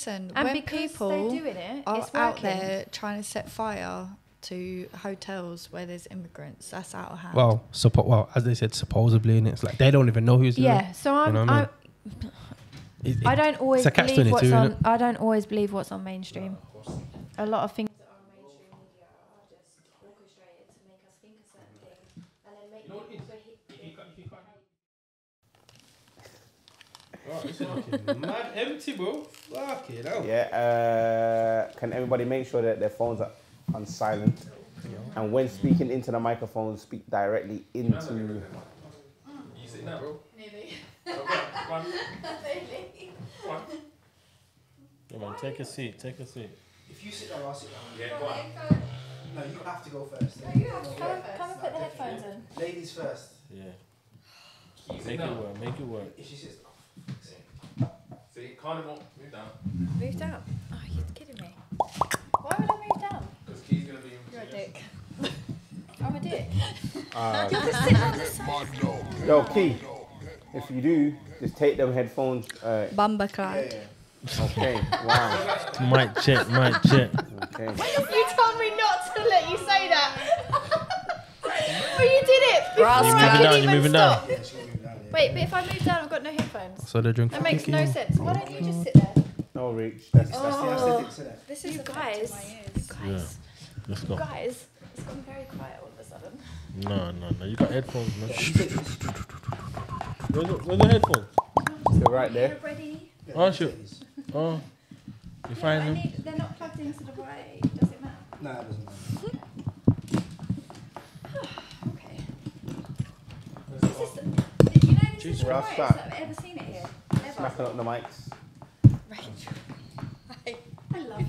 listen, And when because people they're doing it, are it's out working. there trying to set fire to hotels where there's immigrants, that's out of hand. Well, as they said, supposedly, and it's like they don't even know who's doing it. Yeah, so I'm. You know what I don't always it's a believe catch-22, what's innit? on. I don't always believe what's on mainstream. A lot of things that are on mainstream media are just orchestrated to make us think a certain thing, and then make people Oh, it's fucking mad empty, bro. Fucking hell. Yeah. Can everybody make sure that their phones are on silent? And when speaking into the microphone, speak directly into. You sit down, bro. Nearly. One. Nearly. One. Come on, take a seat. Take a seat. If you sit down, I'll sit down. Yeah, go on. No, you have to go first. No, you have to come and put the headphones in. Ladies first. Yeah. Make it work. Make it work. If she sits. See, Carnivore, move down. Move down. Oh, you're kidding me. Why would I move down? Because Key's going to be... You're a dick. I'm a dick. Uh, You're just sitting on the side. Yo, Key, if you do, just take them headphones. Bumba Clyde. Okay, wow. Mic check. Mic check. Okay. You told me not to let you say that. But you did it before You're I moving could down, even you're moving down. stop. Wait, but if I move down, I've got no headphones. So they're drinking. That makes no sense. Why don't you just sit there? No reach. That's This is you guys. Yeah. Let's go. Guys, it's gone very quiet all of a sudden. No. You got headphones, man. Where's the headphones? They're right there. Ready? Oh, shit. Oh. You find them? They're not plugged into the right. Does it matter? No, it doesn't matter. Okay. This is, you know, this is the Rough brightest start. that I've ever seen it here. Ever. Smacking up the mics. I love you.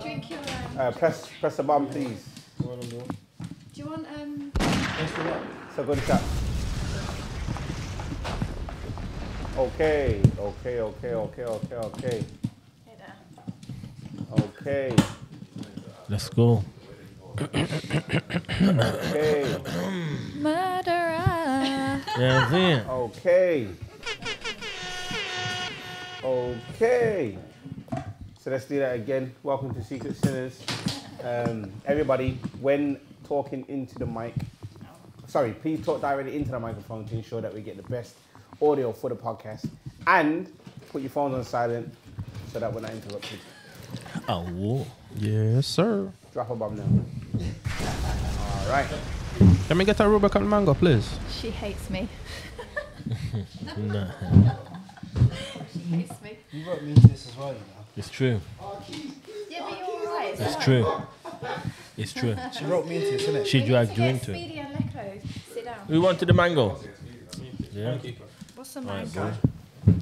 Drink your Press the button, please. do you want So good shot. Okay. Hey there. Okay. Let's go. Okay. Murderer. Yeah, then. Okay. Okay. So let's do that again. Welcome to Secret Sinners. Everybody, when talking into the mic, please talk directly into the microphone to ensure that we get the best audio for the podcast. And put your phones on silent so that we're not interrupted. Oh, Yes, sir. Drop a bomb now. All right. Can we get a Rubicon mango, please? She hates me. nah. She hates me. You wrote me into this as well, you know. It's true. Yeah, but you're alright. It's true. It's true. She wrote me into this, innit? She dragged you into it. Speedy and Lecco. Sit down. We wanted the mango. Yeah. What's the Alright, mango? boy.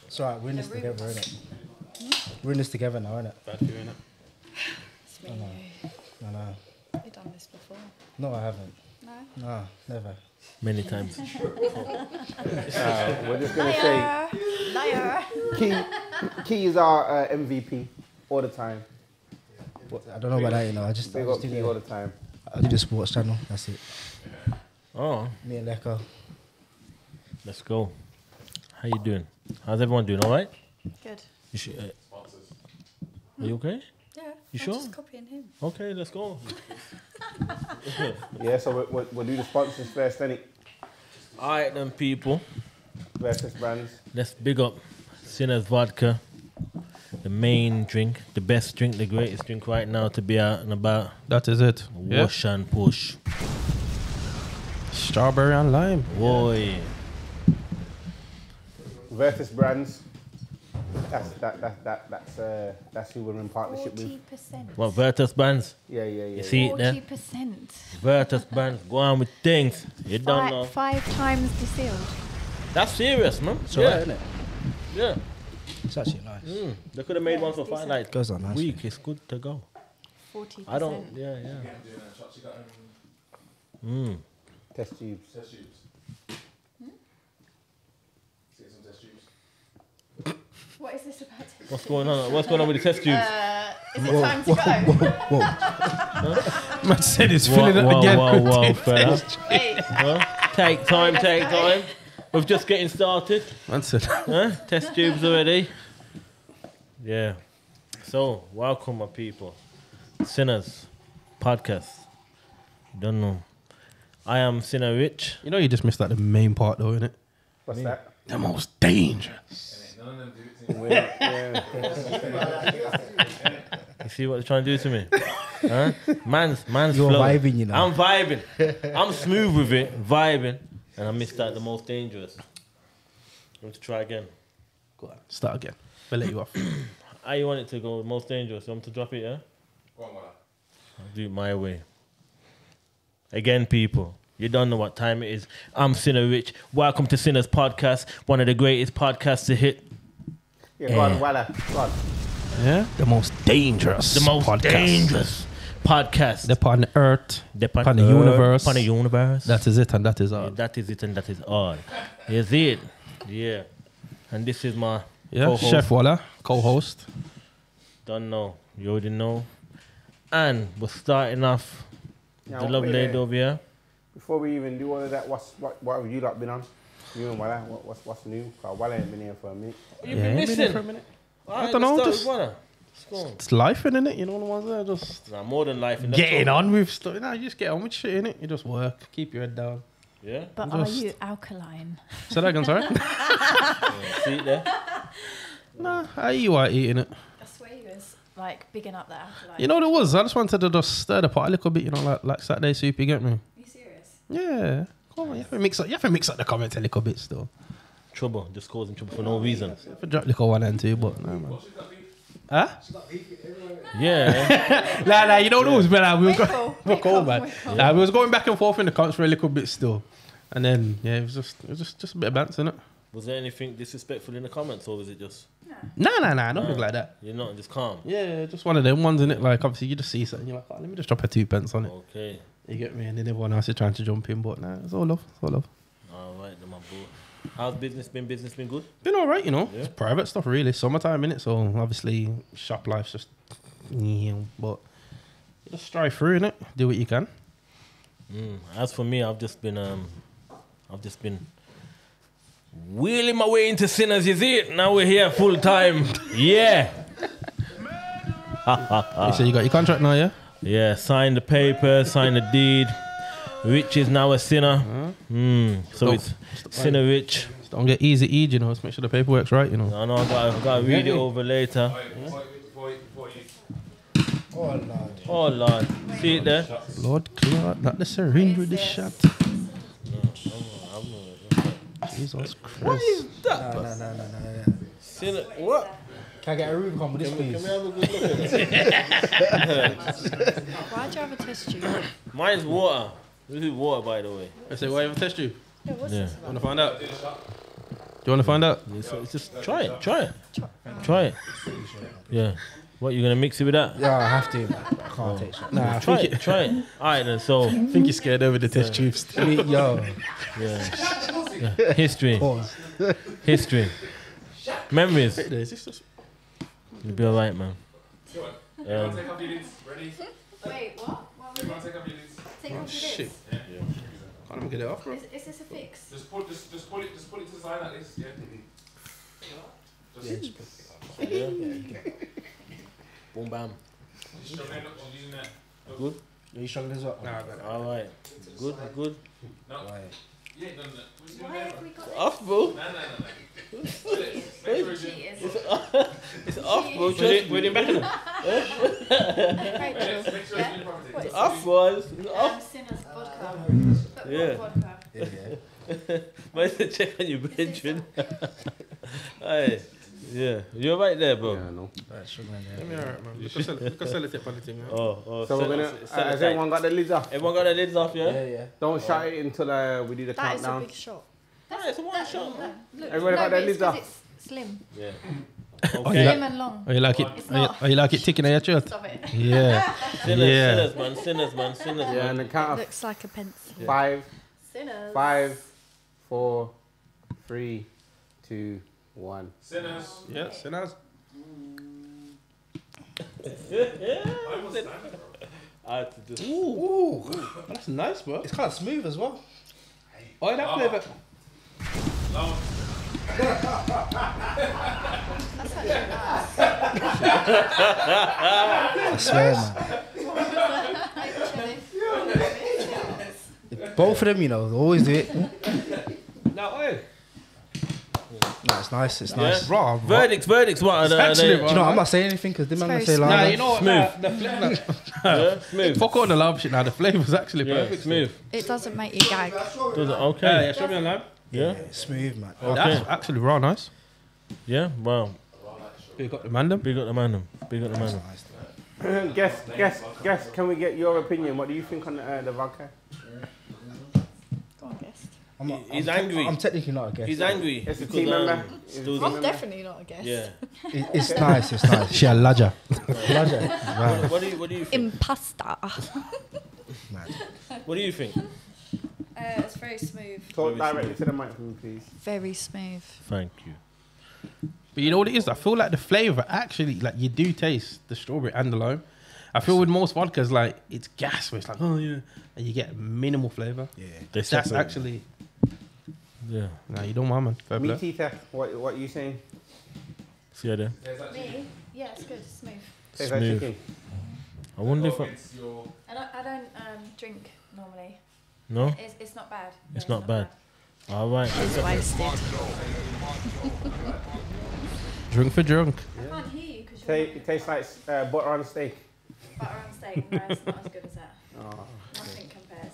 It's alright, we're in this together, innit? We're in this together now, innit? It's me and you. No. You've done this before. No, I haven't. No? No, never. Many times. We're just going to say Liar. Key is our MVP all the time. I don't know about that, you know. I just Big do up Key all the the, time. I do the sports channel. That's it. Oh, Me and Lecco. let's go. How you doing? How's everyone doing? All right? Good. You should, are you okay? Yeah. You I'm sure? just copying him. Okay, let's go. Yeah, so we'll do the sponsors first, then All right, then, people. versus brands. Let's big up Sinners Vodka, the main drink, the best drink, the greatest drink right now to be out and about. That is it. Yeah. Wash and push. Strawberry and lime. Boy. Versus brands. That's who we're in partnership with. 40%. What, Virtus Bands? Yeah. You see it there? 40%. Virtus Bands, go on with things. You don't know. 5 times distilled. That's serious, man. It's yeah. alright, innit? Yeah. It's actually nice. They could have made Yeah, one for it's decent. like Goes on nicely. week. It's good to go. 40%. I don't. Yeah. Test tubes. What is this about? What's going on? What's going on with the test tubes? Is it time to go? Man said he's filling it again. Whoa, fella. Wait. Huh? Take time. We're just getting started. Man said. Huh? Test tubes already. Yeah. So, welcome, my people. Sinners podcast. Don't know. I am Sinner Rich. You know, you just missed out the main part, though, innit? What's that? The most dangerous. You see what they're trying to do to me? Huh? Man's You're flowing. vibing, you know. I'm vibing. I'm smooth with it, vibing, and I missed out the most dangerous. You want to try again? Go on, start again. We'll let you off. How you want it to go? Most dangerous. You want me to drop it? Yeah. I'll do it my way. Again, people. You don't know what time it is. I'm Sinner Rich. Welcome to Sinners Podcast, one of the greatest podcasts to hit. Yeah, go on, Walla. Go on. Yeah? The most dangerous. The most podcast. dangerous podcast. Upon the earth. Upon the universe. Upon the universe. That is it and that is all. Yeah, that is it and that is all. Is it? Yeah. And this is my Yeah, co-host. Chef Walla, co-host. Don't know. You already know. And we're starting off Now, the lovely wait lady there. over here. Before we even do all of that, what have you lot been on? You and Walla, what's new? Cause Walla ain't been here for a minute. You've Yeah, been ain't been here for a missing. minute. Alright, I don't know, let's just- start with one. It's life, innit? You know the ones there just Nah, more than life. In the getting talk. on with stuff. Nah, you just get on with shit, innit? You just work, keep your head down. Yeah. But Just- are you alkaline? Say that again, sorry? See it there? Nah, how you are eating it? I swear you was like bigging up the alkaline. You know what it was? I just wanted to just stir the pot a little bit, you know, like Saturday soup, you get me? Are you serious? Yeah. Come on, you have to mix up the comments a little bit still. Trouble. Just causing trouble for no reason. You have to drop little one and two, but no, man. Huh? Yeah. Nah, you know those, man. We Wickle, were cold, man. wickle. Nah, we was going back and forth in the comments for a little bit still. And then, yeah, it was just a bit of banter, innit? Was there anything disrespectful in the comments, or was it just Nah, nothing like that. you're not just calm? Yeah, just one of them ones, innit? Like, obviously, you just see something, you're like, oh, let me just drop a 2 pence on it. Okay. You get me? And then everyone else is trying to jump in, but nah, it's all love. It's all love. All right, then, my boy. How's business been? Business been good? Been alright, you know. Yeah. It's private stuff, really. Summertime, innit? So, obviously, shop life's just, but you just strive through, innit? Do what you can. As for me, I've just been wheeling my way into Sinners. You see it? Now we're here full time. Yeah. So you got your contract now, yeah? Yeah. Sign the paper. Sign the deed. Rich is now a sinner. So Don't- it's Sinner Rich. Just don't get easy eat, you know. Just make sure the paperwork's right, you know. I know I gotta read it over later. Oh, Lord. Oh Lord, see it there? Lord Claude, not the syringe with the shot. Jesus Christ. No. Sinner, what? Can I get a Rubicon with this, Can we please? have a good look at it? Why'd you have a test tube? Mine's water. This is water, by the way. I say, why have a test tube? Yeah, what's Yeah. this Want to find out? Do you want to find out? It's just try it. Yeah. What, you gonna mix it with that? Yeah, I have to. I can't take shit. Nah, I Try think, it. Alright then, so I think you're scared over the test tubes. Yo, yeah. History. pause. History. Memories. Is this just... You'll be alright, man. Take off your lids. Ready? Wait, what? Everyone take off your lids. Take off shit. this. Can't even get it off, bro. Is this a fix? Just pull it to the side like this. Yeah. Just Boom bam. struggling, not using that. Good? Are you struggling as well? Nah, I got it. Alright. Good. No, Right. you ain't done that. What you doing Why there? have we got this? Off, bro. No. Make sure it's in. Cheaters. It's off, bro. We're in back in them. Rachel, Make sure it's in properly. what is Off, boys. It's off. Sinners vodka. Yeah. Vodka. Yeah. Might have to check on your bedroom. Hey. Yeah. You're right there, bro. Yeah, I know. Right, struggling Let me there. alright, man. We can sell it on the thing, man. Oh. So we're gonna. Has everyone got the lids off? Everyone got their lids off, yeah? Yeah. Don't shut it until we do the That is a countdown. big shot. Yeah, it's a one shot, man. Look, Everybody got no, their but it's lids 'cause off? It's slim. Yeah. Oh, Okay. yeah. Slim and long. Oh, you like it? It's not. Oh, you like it ticking at your chest? Stop it. Yeah. Sinners, man. Yeah, and the count of Looks like a pencil. 5, Sinners. 5, 4, 3, 2, 1. Sinners. Yeah, sinners. I was standing, bro. I had to just. Ooh, That's nice, bro. it's kind of smooth as well. Oh, that flavour. No. That's actually nice. I swear, man. Both of them, you know, they always do it. No way. No, it's nice. It's nice. Raw. Verdicts. What are Actually, Do you know, I'm not saying anything because the man gonna say very like. Nah, you know what? Smooth. The flavor. Yeah, smooth. Fuck all the love shit now. The flavor's actually Yeah, perfect. smooth. It doesn't make you gag. Does it? Yeah, Okay. show me a lime. Yeah. Smooth, man. Okay. That's actually raw nice. Yeah. Wow. You got the mandem. Big up the man. Guess. Can we get your opinion? What do you think on the vodka? Go on, guest. He's angry. I'm technically not a guest. He's angry. It's a because, team member. Stu's- I'm definitely not a guest. Yeah. It's nice. It's nice. She a ladger. Pleasure. Wow. What do you think? Impasta. What do you think? It's very smooth. Talk directly to the mic for me, please. Very smooth. Thank you. But you know what it is? I feel like the flavor actually, like you do taste the strawberry and the lime. I feel with most vodkas, like it's gas, where it's like, oh yeah, and you get minimal flavor. Yeah. They That's separate. actually, Yeah. nah, you don't mind, man. Fair Meat play. eater, what are you saying? See you there. Me? Yeah, it's good. Smooth. Tastes like Smooth. chicken. I wonder if I, I don't drink normally. no, It's not bad. it's not bad. All right. It's wasted. Drink for drunk. I can't hear you because It tastes like butter on steak. butter on steak. No, it's not as good as that. Oh. Nothing compares.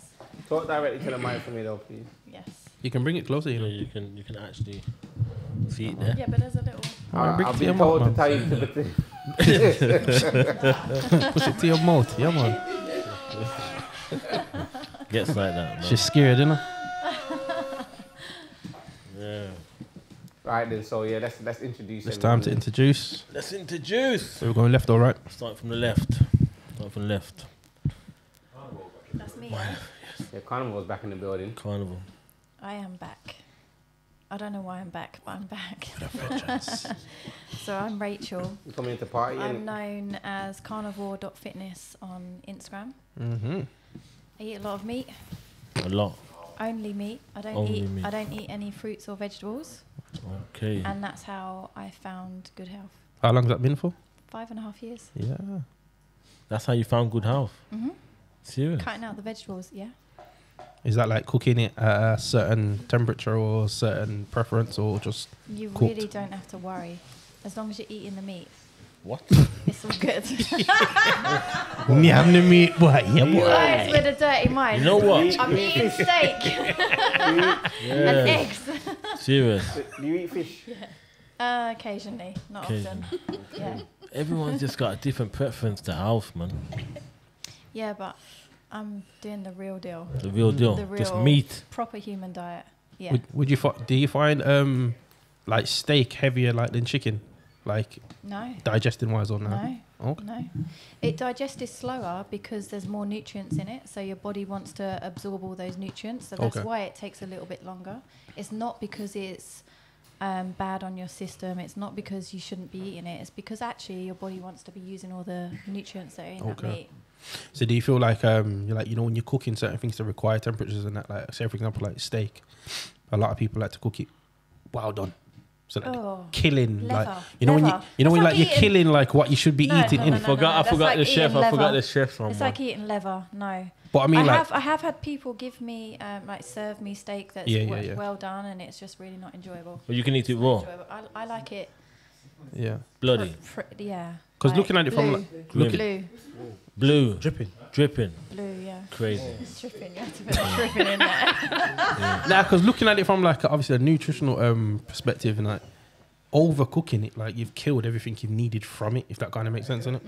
Talk directly to the mic for me though, please. Yes. You can bring it closer, you Yeah, know. you can actually see it there. Yeah, but there's a little. Alright, bring it I've to your been told to mouth, tell you to man. Push it to your mouth, yeah, man. Gets like that, man. She's scared, innit? Yeah. Right then, so yeah, let's introduce It's time to introduce. Let's introduce. So we're going left or right? Start from the left. That's me. Yeah, Carnivore's back in the building. Carnival. I am back. I don't know why I'm back, but I'm back. So I'm Rachel. You coming into party? I'm innit? known as carnivore.fitness on Instagram. Mm-hmm. I eat a lot of meat. A lot. Only meat. I don't Only eat. meat. I don't eat any fruits or vegetables, Okay. and that's how I found good health. How long's that been for? 5.5 years. Yeah. That's how you found good health. Mhm. Serious. Cutting out the vegetables. Yeah. Is that like cooking it at a certain temperature or certain preference or just You Cooked. really don't have to worry, as long as you're eating the meat. What? It's all good. Nyam the meat, boy. Yeah, boy. Guys with a dirty mind. You know what? I'm eating steak and eggs. Serious. Do you eat fish? Occasionally, not often. Yeah. Everyone's just got a different preference to health, man. Yeah, but I'm doing the real deal. The real deal. The Just real meat. proper human diet. Yeah. Would you do you find like steak heavier like than chicken, like No. digesting wise or no? No. Okay. No. It digests slower because there's more nutrients in it, so your body wants to absorb all those nutrients. So that's Okay. why it takes a little bit longer. It's not because it's bad on your system. It's not because you shouldn't be eating it. It's because actually your body wants to be using all the nutrients that are in that Okay. meat. So do you feel like you're like, you know, when you're cooking certain things that require temperatures and that, like say for example like steak, a lot of people like to cook it well done. So like Oh, killing leather. like you know when Leather. when It's like you're eating- killing like what you should be No, eating no, in. no, no, no, I that's forgot like the chef. eating I forgot leather. the chef from. It's like eating leather. No. But I mean like I have had people give me like serve me steak that's Yeah. well done, and it's just really not enjoyable. Well, you can eat it It's raw. not enjoyable. I like it. yeah. Bloody. Yeah. Because like looking at it from blue, like Grim. blue, Blue. Dripping. Dripping. blue, yeah. Crazy. Dripping. You have to put the dripping in there. nah, because looking at it from like obviously a nutritional perspective and like overcooking it, like you've killed everything you've needed from it. If that kind of makes sense, innit?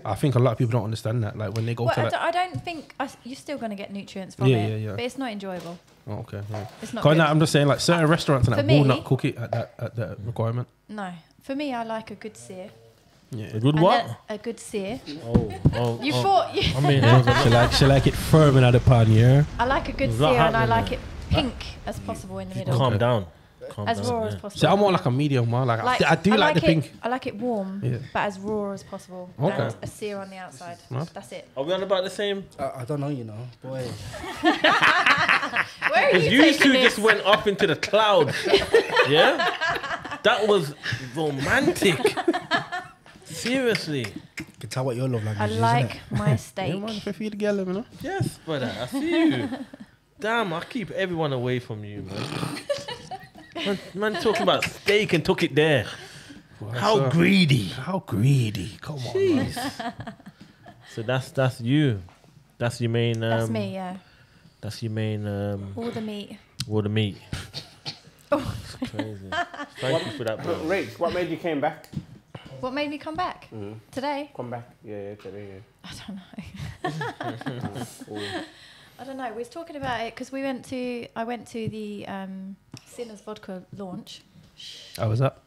I think a lot of people don't understand that. Like when they go Well, to like, I don't think you're still going to get nutrients from Yeah, it, yeah. but it's not enjoyable. oh, okay, yeah. It's not 'Cause good. now I'm just saying like certain restaurants and For that will me- not cook it at that requirement. No, for me, I like a good sear. Yeah. A good And what? then a good sear. Oh. You thought you. I mean, she like it firm in the pan, yeah. I like a good What's sear, that and I happening like it pink as possible in the middle, calm Okay. down. Calm as down, raw yeah. as possible. So I'm more like a medium one. Like, I do like the it, pink. I like it warm, Yeah. but as raw as possible. Okay. And a sear on the outside. Right. That's it. Are we on about the same? I don't know, you know, boy. Where are Because you you taking two this? just went up into the clouds. Yeah? That was romantic. Seriously. You can tell what your love language I is, like innit? my You steak. mind if I feed the girl, you know? Yes, brother. I see you. Damn, I keep everyone away from you, man. Man talking about steak and took it there. How greedy. How greedy. Come on, man. So that's you. That's your main. That's me, yeah. That's your main. All the meat. All the meat. Oh. It's crazy. Thank you for that, bro. Rach, what made you came back? What made me come back today? Come back. Yeah, today. I don't know. I don't know. We was talking about it because I went to the Sinners Vodka launch. How was that?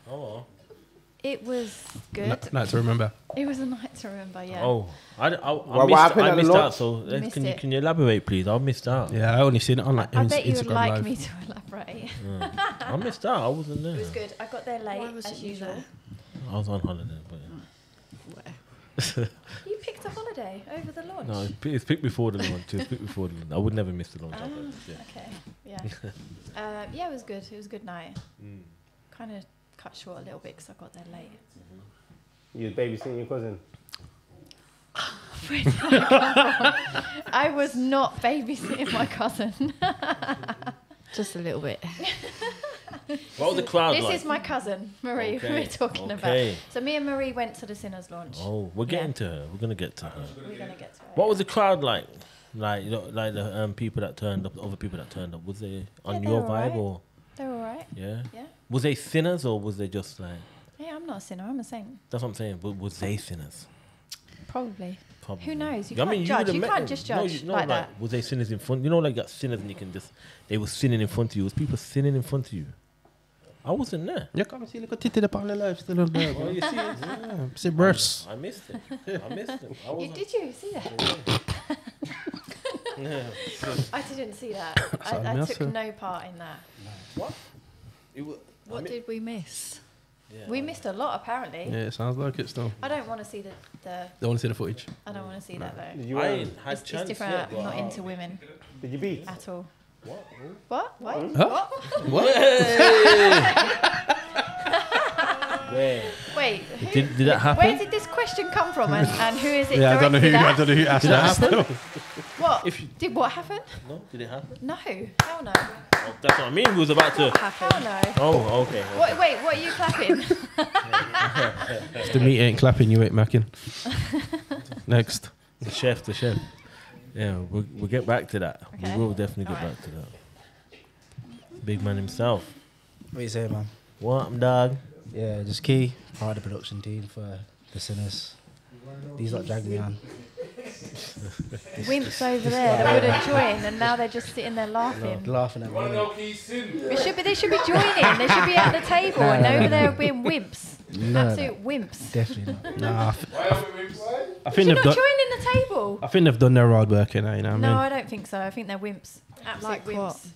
Oh. It was good. Night to remember. It was a night to remember. Yeah. Oh. I what missed, happened I at the missed launch? out. So Missed it. can you elaborate, please? I missed out. Yeah, I only seen it on like I bet you would Instagram like Live. me to elaborate. I missed out. I wasn't there. It was good. I got there late as usual. I was on holiday. But You picked a holiday over the launch. no, it's picked before the launch. It's picked before the launch. I would never miss the launch. Yeah. Okay. Yeah. Yeah, it was good. It was a good night. Kind of cut short a little bit because I got there late. You was babysitting your cousin. I was not babysitting my cousin. Just a little bit. What was the crowd This like? is my cousin, Marie, who we're talking Okay. about. So me and Marie went to the Sinners launch. Oh, we're getting to her. We're gonna get to her. We're going to get to it. What was the crowd like? Like, you know, like the people that turned up, the other people that turned up. Was they on they your were vibe alright. or They were all right. yeah? Yeah. Was they sinners or was they just like? Yeah, I'm not a sinner. I'm a saint. That's what I'm saying. But was they sinners? Probably. Probably. Who knows? You I can't mean, judge. would've You met can't them. just No, judge you know, like that. Was they sinners in front? You know, like you got sinners and you can just. They were sinning in front of you. Was people sinning in front of you? I wasn't there. You come and see, look at Titi the Parley Live still on there. Oh, you see it? Yeah, see bursts. I missed it. I missed it. I wasn't. Did you see that? Yeah. I didn't see that. I massive. took no part in that. What? It was, What did we miss? yeah, We missed a lot, apparently. Yeah, it sounds like it still. I don't want to see the Don't want to see the footage. I don't want to see that though. Did you? I ain't had It's chance different. yet, I'm but not I- into women Did you beat? at all. What? What? Huh? What? Where? Wait. Who, Did that happen? Where did this question come from, and who is it Yeah, I don't know who. directed I at? don't know who asked Did that that. happen? What? If you- Did what happen? No, did it happen? No. Hell no. Oh, that's what I mean. We was about to. Hell no. Oh, okay. What, wait, what are you clapping? If the meat ain't clapping, you ain't macking. Next. The chef. Yeah, we'll get back to that. Okay. We will definitely get Alright. back to that. Big man himself. What you say, man? What, I'm dog? Yeah, just key. Part of the production team for the Sinners. These lot dragged me on. Wimps over there that would have joined, and now they're just sitting there laughing. Laughing at me. innit? They should be joining. They should be at the table, No, and no, over no. there being wimps. No, Absolute wimps. Definitely not. Nah, I think You're they've not done. joining the table. I think they've done their hard work, you know what I mean? No, I don't think so. I think they're wimps. Absolute Like wimps. what?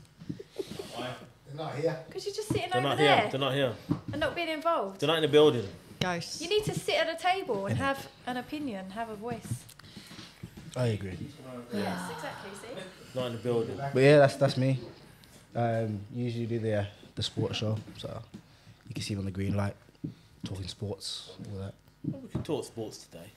Not here. Because you're just sitting They're over not there here. They're not here. and not being involved. They're not in the building. Ghosts. You need to sit at a table and have an opinion, have a voice. I agree. Yes, exactly. See. Not in the building. But yeah, that's me. Usually do the sports show, so you can see me on the green light, talking sports, all that. Well, we can talk sports today.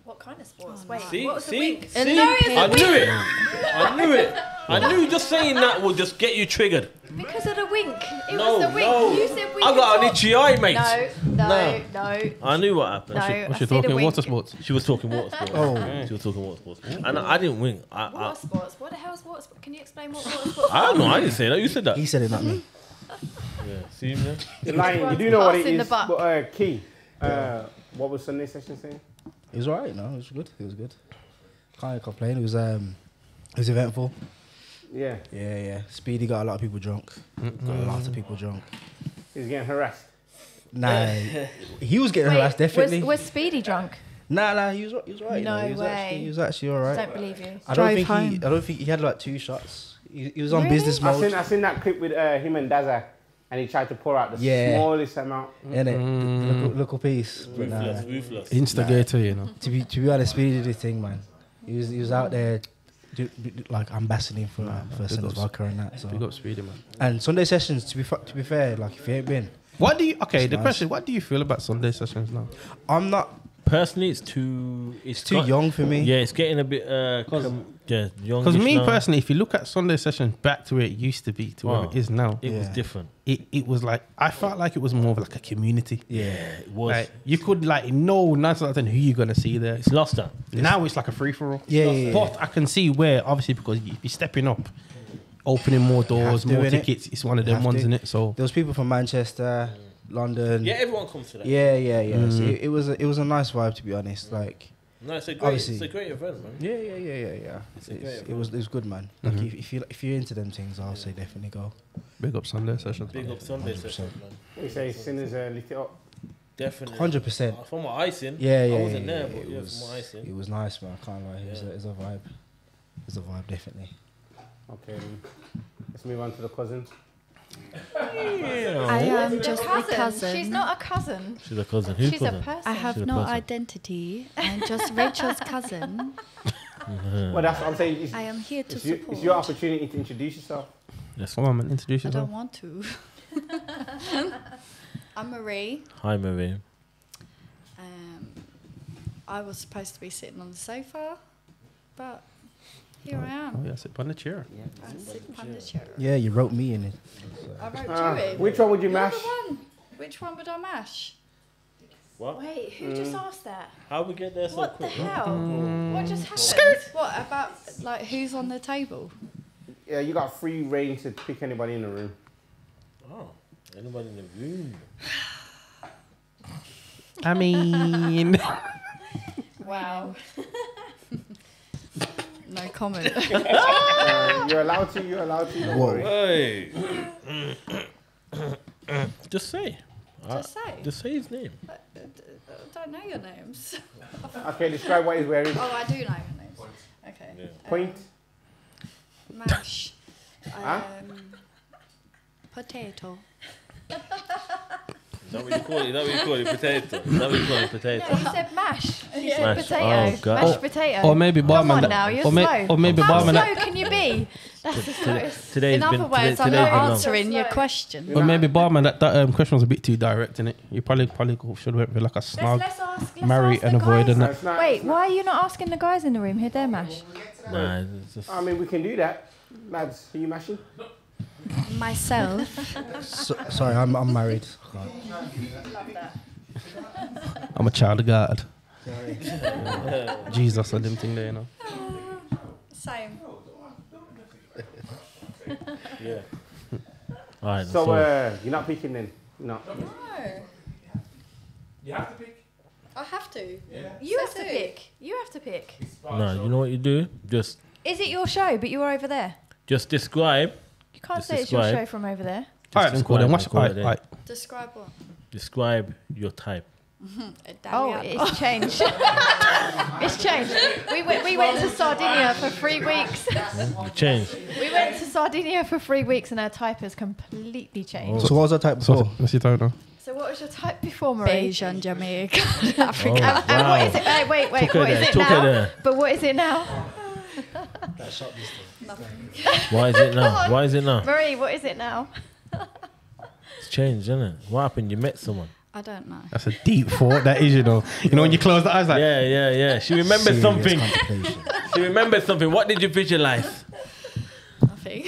What kind of sports? Wait, See, what was the see, wink? see? No, it's I the knew wink. it. I knew it. I knew just saying that would just get you triggered. Because of the wink. It No, was the wink. no. You said we I could got an talk. itchy eye, mate. No. I knew what happened. No. What's I she see the talking? wink. Water sports. She was talking water sports. Oh. She was talking water sports. And I didn't win. Water sports. What the hell is water sports? Can you explain what water sports I don't know. I didn't say that. You said that. He said it, not me. Yeah. See, man. You're lying. You do know what it Pass in the is. buck. But Key, what was Sunday session saying? It was alright, no, it was good. It was good. Can't complain. It was eventful. Yeah, Yeah. Speedy got a lot of people drunk. Got a lot of people drunk. he's getting harassed. Nah, he was getting harassed definitely. Was Speedy drunk? Nah, he was right. No he was way. He was actually alright. Don't believe you. I Drive home. don't think he had like 2 shots. He was on Really? business I mode. seen that clip with him and Daza, and he tried to pour out the Yeah. smallest amount. Innit? Little piece. But nah, Ruthless. Instigator, you know. to be honest, Speedy did his thing, man. He was out there like ambassading for Sinners Vodka and that. So. Big up Speedy, man. And Sunday sessions, to be fair, like if you ain't been, What do you? Okay, It's the nice. question: what do you feel about Sunday sessions now? I'm not. Personally, it's too Young for me. Yeah, it's getting a bit young. Because me personally, if you look at Sunday sessions back to where it used to be to where it is now, it was Yeah. different. it was like I felt like it was more of like a community. Yeah, it was. Like you could like know 9 out of 10 who you're gonna see there. It's lost that. Now it's like a free for all. Yeah. But I can see where obviously because you're stepping up, opening more doors, to, more innit? tickets. It's one of them Have ones to. in it. So There was people from Manchester, London. Yeah, everyone comes to that. Yeah. So it was a nice vibe, to be honest. Like, No, it's a Obviously. great event, man. yeah. It's a great It was good, man. Like if you're into them things, I'll say definitely go. big up Sunday sessions. Big up Sunday 100%. session, man. You say sinners lit it up. Definitely. 100%. From what I seen, Yeah. I wasn't there, yeah, but it yeah, was, from what I seen. it was nice, man. I can't lie. It was a vibe. It was a vibe, definitely. Okay, then. Let's move on to the cousin. I am just a cousin. She's not a cousin. She's a cousin. Who's She's cousin? a person. I have She's a no person. identity. I'm just Rachel's cousin. Well, that's what I'm saying. I am here to It's support. your opportunity to introduce yourself. Yes. Come on, man, introduce I yourself. don't want to. I'm Marie. Hi, Marie. I was supposed to be sitting on the sofa, but here I am. Oh yeah, sit on the chair. I'm sitting on the chair. Yeah, you wrote me in it. I wrote you in. Which one would you You're mash? the one. Which one would I mash? What? Wait, who just asked that? How we get there so What the quick? hell? What just happened? What about like who's on the table? Yeah, you got free reign to pick anybody in the room. Oh, anybody in the room? I mean, Wow. No comment. You're allowed to. You're allowed to. Don't Whoa. worry. Hey. Just say. Just say. Just say his name. I don't know your names. Okay, describe what he's wearing. Oh, I do know your names. Okay. Yeah. Point. Mash. Huh? Potato. Is that what you call it? Is that what you call it? Potato. Is that what you call it? Potato. No, you said mash. You said Mash. potato. Oh, God. Mashed potato. or maybe Come barman. on now, you're or, slow. or maybe How barman. slow can you be? That's the slowest. Today's In been other words, I'm today's not been long. answering your Slow. question. Or maybe barman. That question was a bit too direct, innit? You probably should have went with like a snog, Let's marry ask and the avoid, guys. and that. It's not- Wait, it's not- why are you not asking the guys in the room who they're mash? Nah, it's just, I mean, we can do that. Lads, are you mashing? Myself. Sorry, I'm married. I'm a child of God. Jesus and them thing there, you know. Same. yeah. All right. So, you're not picking then? No. No. You have to pick. I have to. You have So to do. pick. You have to pick. no, you know what you do? Just Is it your show, but you're over there? describe. You can't Just say it's your describe. show from over there. All right, then cool. Then describe watch. and call it All right. Describe what? Describe your type. Oh, it's changed. It's changed. We went to Sardinia for 3 weeks. You change. We went to Sardinia for 3 weeks and our type has completely changed. So what was that type So, before? what's your tone now? So what was your type before, Marie? Beige and Jamaican. Oh, Africa. And what is it? Hey, wait, Took her what is there, it took her now? there. But what is it now? Why is it now? Why is it now? Marie, what is it now? It's changed, isn't it? What happened? You met someone. I don't know. That's a deep thought. That is, you know. You know when you close the eyes, like Yeah. She remembered Serious something. contemplation. She remembered something. What did you visualize? Nothing.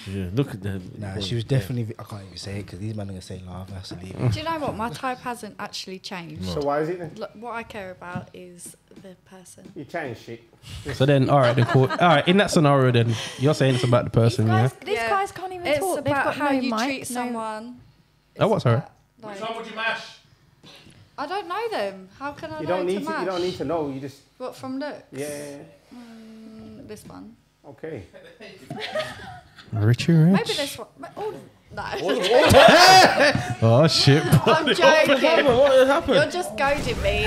Yeah, look at the. Nah, she was definitely. I can't even say it because these men are gonna say lava. So leave it. Do you know what? My type hasn't actually changed. So why is it then? Look, what I care about is the person. You change shit. So then, all right, then cool. All right, in that scenario, then you're saying it's about the person, yeah? These Yeah. guys can't even It's talk. They've about got how no you mic, treat no- someone. Oh, what's her? Like, Which one would you mash? I don't know them. How can I You know don't need to to. match? You don't need to know. You just What from looks? yeah. This one. Okay. Richie Maybe Rich. this one. Oh, no. Oh shit! I'm joking. What happened? You're just goading me.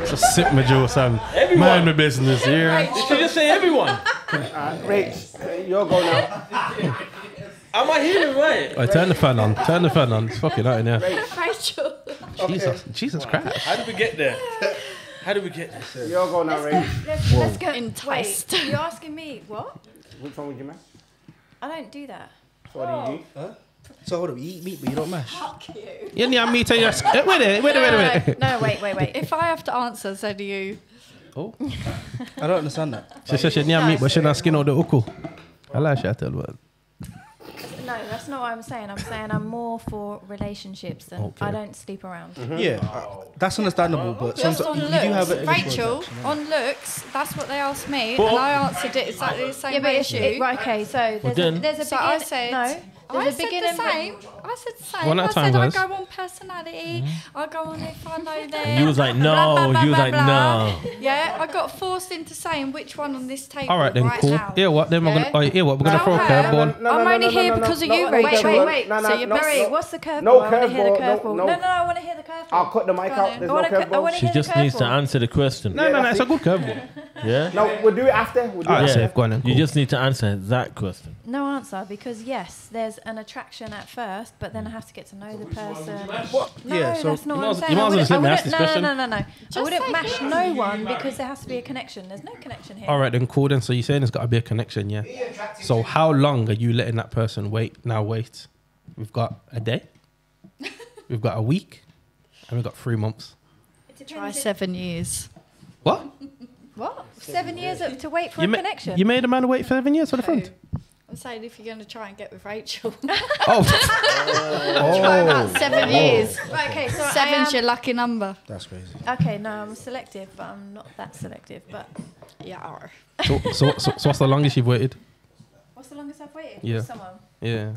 Just sit my jaw, Sam. Mind my business here. Did you just say everyone? Rach, your go now. Am I hearing right? Right, turn the fan on. Turn the fan on. It's fucking hot in here. Rachel. Jesus Christ. How did we get there? How did we get there? Your go now, Rach. Let's go. Enticed. Wait, you're asking me what? Which one would you mash? I don't do that. So what do you do? So hold up, you eat meat but you don't mash. You need meat and your wait. No, wait. If I have to answer, so do you. Oh. I don't understand that. She said she need meat, but she not skin out the uku. I like that tell what. No, that's not what I'm saying. I'm saying I'm more for relationships than Okay. I don't sleep around. Yeah, that's understandable, but Just on sometimes you do have looks, it. Rachel, on looks, that's what they asked me, and I answered it exactly the same Yeah, but way it's as you. right. Okay, so then- there's a So begin- I said, no. I There's a said beginning. the same. I said the same. One at a I time, said I guys. go on personality. I go on if I know them. And you was like, blah, blah, no. blah, You was blah, like, blah. no. Yeah, I got forced into saying which one on this table. All right then, right cool. now. Yeah, what? Then we're Yeah? gonna. Oh, yeah, what? We're gonna No, throw a no, curveball. I'm only here because of you, Rachel. Wait. No, So you're no, Barry, no. what's the curveball? No I want to hear the curveball, curveball. no. No, I want to hear the curveball. I'll cut the mic out. There's no I curveball. want to She hear the just needs to curveball. answer the question. No, it's a good curveball. Yeah? No, we'll do it after. We'll do All right, it after. safe. Go on then. You Cool. just need to answer that question. No answer, because yes, there's an attraction at first, but then I have to get to know the person. No, Yeah, so that's not what I'm you saying. might as well just let me ask I this question. No. I wouldn't mash no one because there has to be a connection. There's no connection here. All right then, cool. Then so you're saying there's got to be a connection, yeah? So how long are you letting that person wait? Now wait. We've got a day. We've got a week, and we've got 3 months. Try 7 years. What? What? 7 years to wait for You a ma- connection? You made a man wait for 7 years for the front. I'm saying if you're going to try and get with Rachel. Oh, Try about 7 years. Right, okay, so Seven's your lucky number. That's crazy. Okay, no, I'm selective, but I'm not that selective. But Yeah. so what's the longest you've waited? what's the longest I've waited Yeah. for someone? Yeah.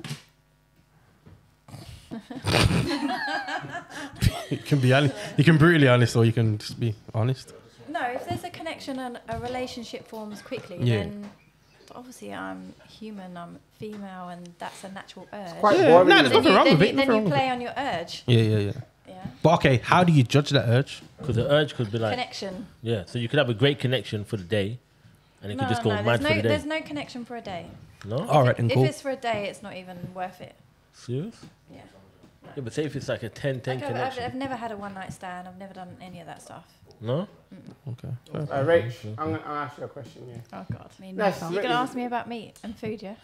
You can be honest. You can brutally honest, or you can just be honest. No, if there's a connection and a relationship forms quickly, Yeah. then obviously I'm human, I'm female, and that's a natural urge. Quite Yeah, boring. no, there's isn't it? nothing wrong with it. Then Nothing wrong you with play it. on your urge. Yeah. Yeah. But okay, how do you judge that urge? Because the urge could be like, Connection. yeah. So you could have a great connection for the day, and it could just go mad for the day. There's no connection for a day. No? All right, then If cool. it's for a day, it's not even worth it. Serious? Yeah. Yeah, but say if it's like a 10-10 Like connection. I've never had a one night stand. I've never done any of that stuff. No? Okay. Rach, I'm gonna ask you a question. Yeah. Oh God. That's You're gonna ask me about meat and food, yeah?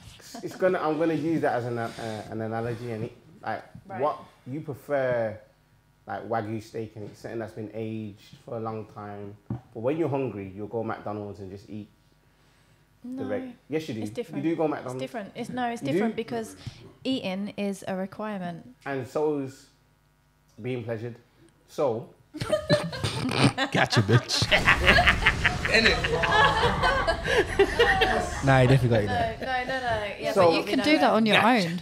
I'm gonna use that as an analogy, and like Right. what you prefer, like Wagyu steak, and it's something that's been aged for a long time. But when you're hungry, you'll go McDonald's and just eat the No. reg. Yes, you do. It's different. You do go It's McDonald's, different. It's You different do? because eating is a requirement. and so's being pleasured. So Gotcha, bitch. Nah, you definitely got it. No. Yeah, So- but You can do that on your own.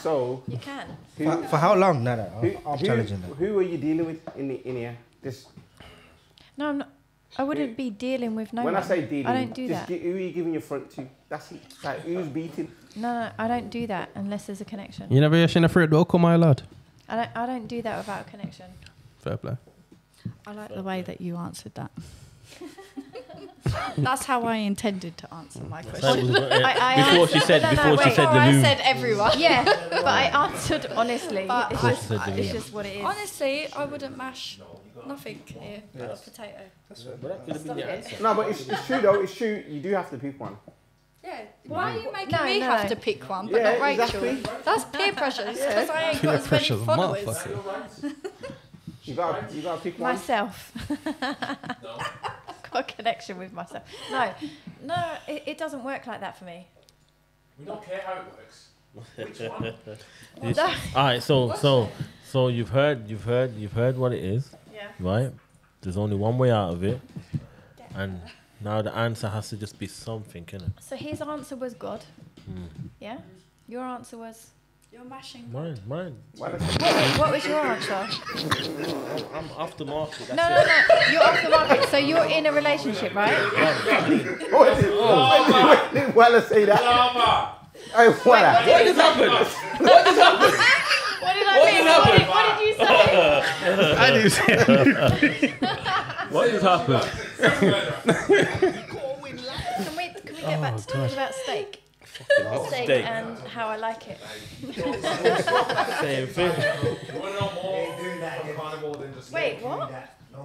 so You can. who, For how long? No, who, I'm challenging that. who are you dealing with in here? This No, I'm not. I wouldn't be dealing with no when one. I say dealing, I don't do just that. who are you giving your front to? That's it. Like who's beating? No, I don't do that unless there's a connection. You never hear a fruit dog, my lad. I don't do that without a connection. Fair play. I like the way that you answered that. That's how I intended to answer my question. Before she said, no, before she wait. said the I room. said everyone. Yeah, but I answered honestly. But It's I- just, it's just what it is. Honestly, I wouldn't mash nothing here. A potato. No, but it's true though. It's true. You do have to pick one. Yeah. Why are you making No, me no. have to pick one, but Yeah, not Rachel? exactly. That's peer pressure. It's because I ain't Peer got as many pressure's a followers. motherfucker. You gotta pick one. Myself. Got a connection with myself. No, it doesn't work like that for me. We don't care how it works. Which one? No. All right, so you've heard what it is, Yeah. right? There's only one way out of it, and now the answer has to just be something, innit? So his answer was God. Hmm. Yeah. Your answer was. You're mashing. Mine. What was your answer? I'm off the market. No. You're off the market. So you're in a relationship, right? Well, let's say that. Hey, what? What just happened? What just happened? What did I mean? What did you say? I didn't say What just happened? Can we get back to talking about steak? Steak and how I like it. Same thing. You want to know more from Carnivore than just Wait, what?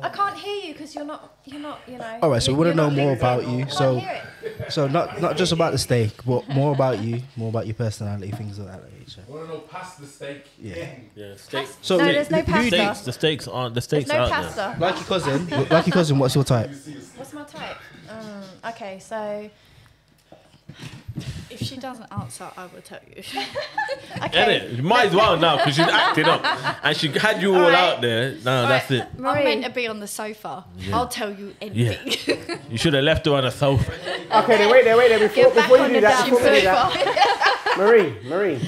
I can't hear you because you're not, you know. All right, so we want to you're know not more linked about in. you. Can't So, hear it. so not just about the steak, but more about you, more about your personality, things of that nature. I want to know past the steak. Yeah. Yeah, steak. So No, there's no pasta. The steaks aren't. The There's steaks no out pasta. Like your cousin, what's your type? What's my type? Okay, so If she doesn't answer, I will tell you. there. Get it? You might as well now because she's acting up and she had you all out there. No, that's it. I'm Marie. meant to be on the sofa. I'll tell you anything. You should have left her on the sofa. Okay, then wait there. Before you do that, sofa. Marie,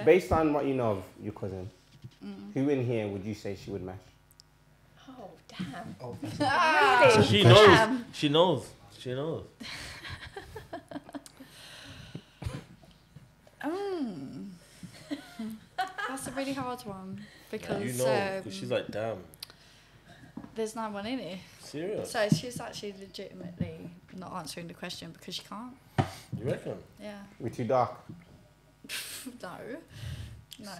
based on what you know of your cousin, who in here would you say she would mash? Oh damn! Ah, Really? She knows. She knows. She knows. That's a really hard one because You know, 'cause she's like, damn. there's no one in here. Serious? So she's actually legitimately not answering the question because she can't. You reckon? Yeah. We're too dark. No. No,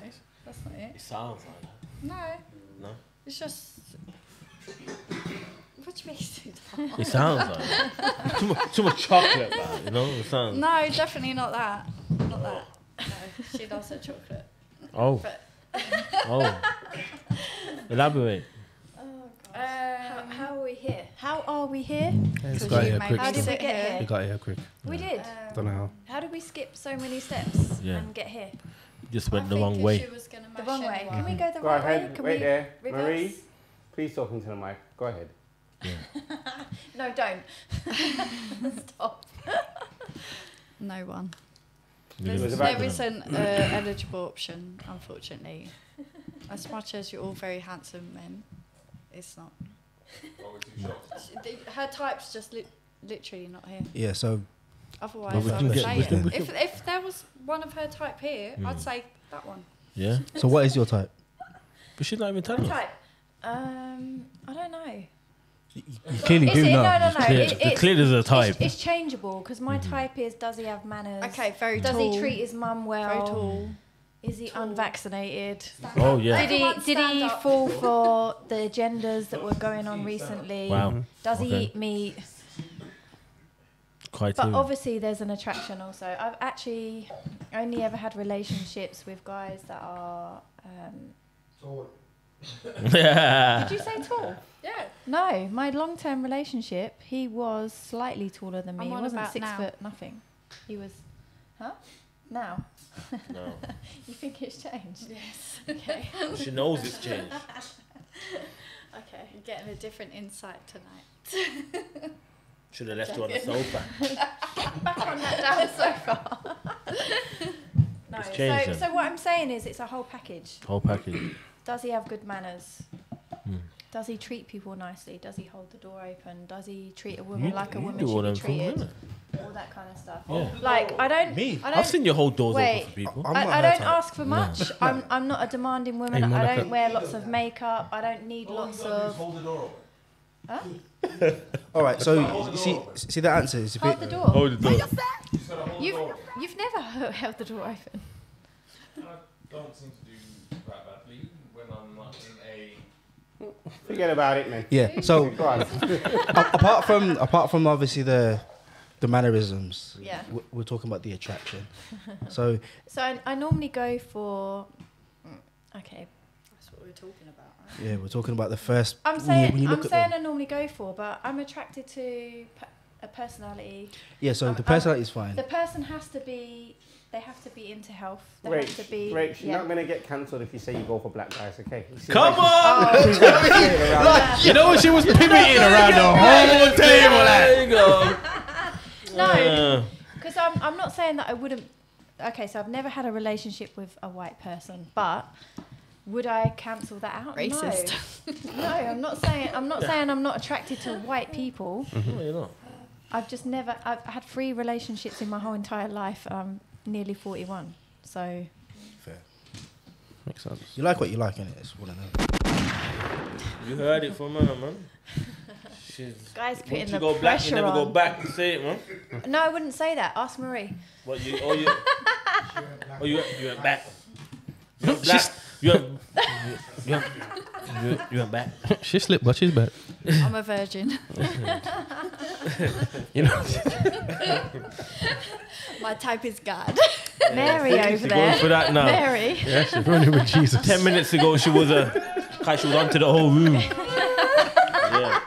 that's not it. It sounds like that. No. No? It's just. What do you mean? It sounds like that. Too much chocolate, man. You know? It sounds. No, definitely not that. Not that. No, she loves her chocolate. Oh. But Oh. Elaborate. How are we here? How are we here? It's Because got you here made quick. me How did we sit get here. here? You got here quick. We did. Don't know how. How did we skip so many steps Yeah. and get here? Just went the I think wrong if way. She was gonna The mash wrong way. anyone. Can we go the Go right way? ahead. Can Wait we there. reverse? Marie, please talk into the mic. Go ahead. No, don't. Stop. No one. You was know, about- There isn't an eligible option, unfortunately. As much as you're all very handsome men, it's not. Her type's just literally not here. Yeah. So Otherwise, Well, we I can would get- say we it. can- If there was one of her type here, I'd say that one. Yeah? so what is your type? But she's not even telling us. Type. I don't know. You clearly Is do it? know. No. Clear, It's clear as a type. It's changeable because my type is: does he have manners? Okay, very Does tall. he treat his mum well? Very tall. Is he Tall. unvaccinated? Oh, yeah. Did he fall for the agendas that were going on recently? Wow. Does he Okay. eat meat? Quite But obviously, there's an attraction also. I've actually only ever had relationships with guys that are. Yeah. Did you say tall? Yeah. No, my long-term relationship, he was slightly taller than me. I'm He on wasn't about 6 now. foot nothing. He was, huh? Now. No. You think it's changed? Yes. Okay. She knows it's changed. Okay. You're getting a different insight tonight. Should have left her on the sofa. Back on that down sofa. No. It's changed So, then. so what I'm saying is, it's a whole package. Whole package. Does he have good manners? Hmm. Does he treat people nicely? Does he hold the door open? Does he treat a woman like a You woman do all should be them things, treated? innit? All that kind of stuff. Yeah. Like I don't. Me? I I've don't. seen your whole doors Wait. open for people. I'm not I her don't type. ask for much. I'm not a demanding woman. Hey, I Monica. don't wear lots of makeup. I don't need lots of. Hold the door open. Huh? All right. So you see the answer is a Hold bit. the door. Hold the door. You just gotta hold the You've door. you've never held the door open. I don't seem to do that badly when I'm not in a. Forget about it, man. Yeah. So Go on. apart from obviously the mannerisms, Yeah. we're talking about the attraction. So So I normally go for. Okay. That's what we're talking about, right? yeah, we're talking about the first. I'm when saying you look I'm at saying them. I normally go for, but I'm attracted to a personality. Yeah. So I'm- the personality is fine. The person has to be. They have to be into health. They Rach, have to be. Rach, you're yeah. not going to get cancelled if you say you go for black guys, okay? You see Come Rach- on! She's got to say it around. You know, she was pivoting around the whole table. There you go. No, because I'm not saying that I wouldn't. Okay, so I've never had a relationship with a white person, but would I cancel that out? Racist. No, I'm not saying. I'm not saying I'm not attracted to white people. No, you're not. I've just never. I've had 3 relationships in my whole entire life. I'm nearly 41, so Fair. Makes sense. You like what you like, innit? It's one of them. You heard it from her, man. She's. guys putting Once the you go black, you pressure never go on. back and say it, man. No, I wouldn't say that. Ask Marie. What you? Oh, you. Oh, you went back. You went black. You went. You went back. She slipped, but she's back. I'm a virgin. You know. My type is God. Mary over She's going for there. that now. Mary. Yeah, she's running with Jesus. 10 minutes ago, she was onto the whole room. Yeah.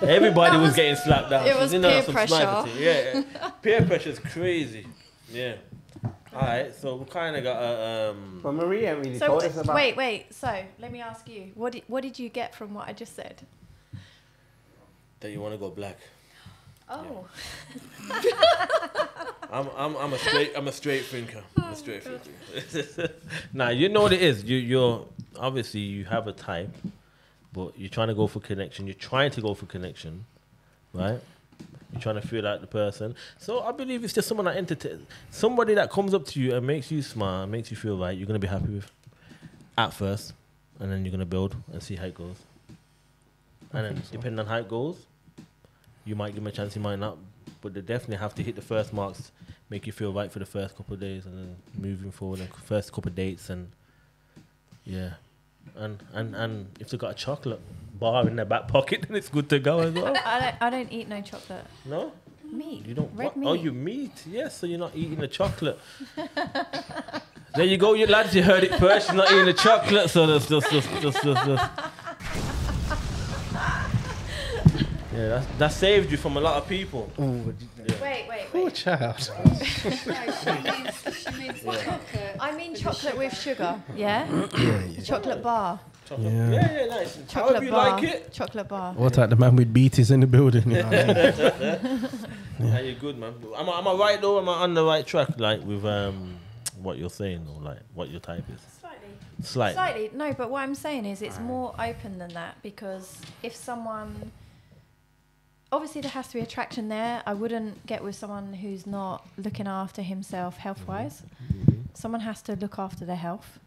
Everybody was getting slapped down. It was She's in peer some pressure. sniper thing. Yeah, peer pressure's crazy. Yeah. All right, so we kind of got a. But Marie ain't really So told us about. wait. So let me ask you, what did you get from what I just said? That you want to go black. Oh, I'm a straight thinker. I'm a straight thinker. Nah, you know what it is. You're obviously you have a type, but you're trying to go for connection. You're trying to go for connection, right? You're trying to feel like the person. So I believe it's just someone that somebody that comes up to you and makes you smile, makes you feel right. You're gonna be happy with at first, and then you're gonna build and see how it goes. And then depending on how it goes, you might give them a chance, you might not. But they definitely have to hit the first marks, make you feel right for the first couple of days, and then moving forward, and first couple of dates, and yeah, and if they got a chocolate bar in their back pocket, then it's good to go as well. I don't eat no chocolate. No, Meat. you don't. Red What? meat. Oh, you meat? Yes, so you're not eating the chocolate. There you go, you lads. You heard it first. You're not eating the chocolate, so that's just. Yeah, that saved you from a lot of people. Ooh, Wait. Poor child. She means chocolate. I mean chocolate with sugar. Yeah. yeah. Chocolate bar. Chocolate. Yeah. Yeah, nice. However Chocolate you bar. like it. Chocolate bar. What like the man with beaties in the building? You know what I mean? Yeah, you're good, man. Am I right though? Am I on the right track, like with what you're saying, or like what your type is? Slightly. No, but what I'm saying is it's more open than that, because if someone, obviously there has to be attraction there. I wouldn't get with someone who's not looking after himself health-wise. Someone has to look after their health.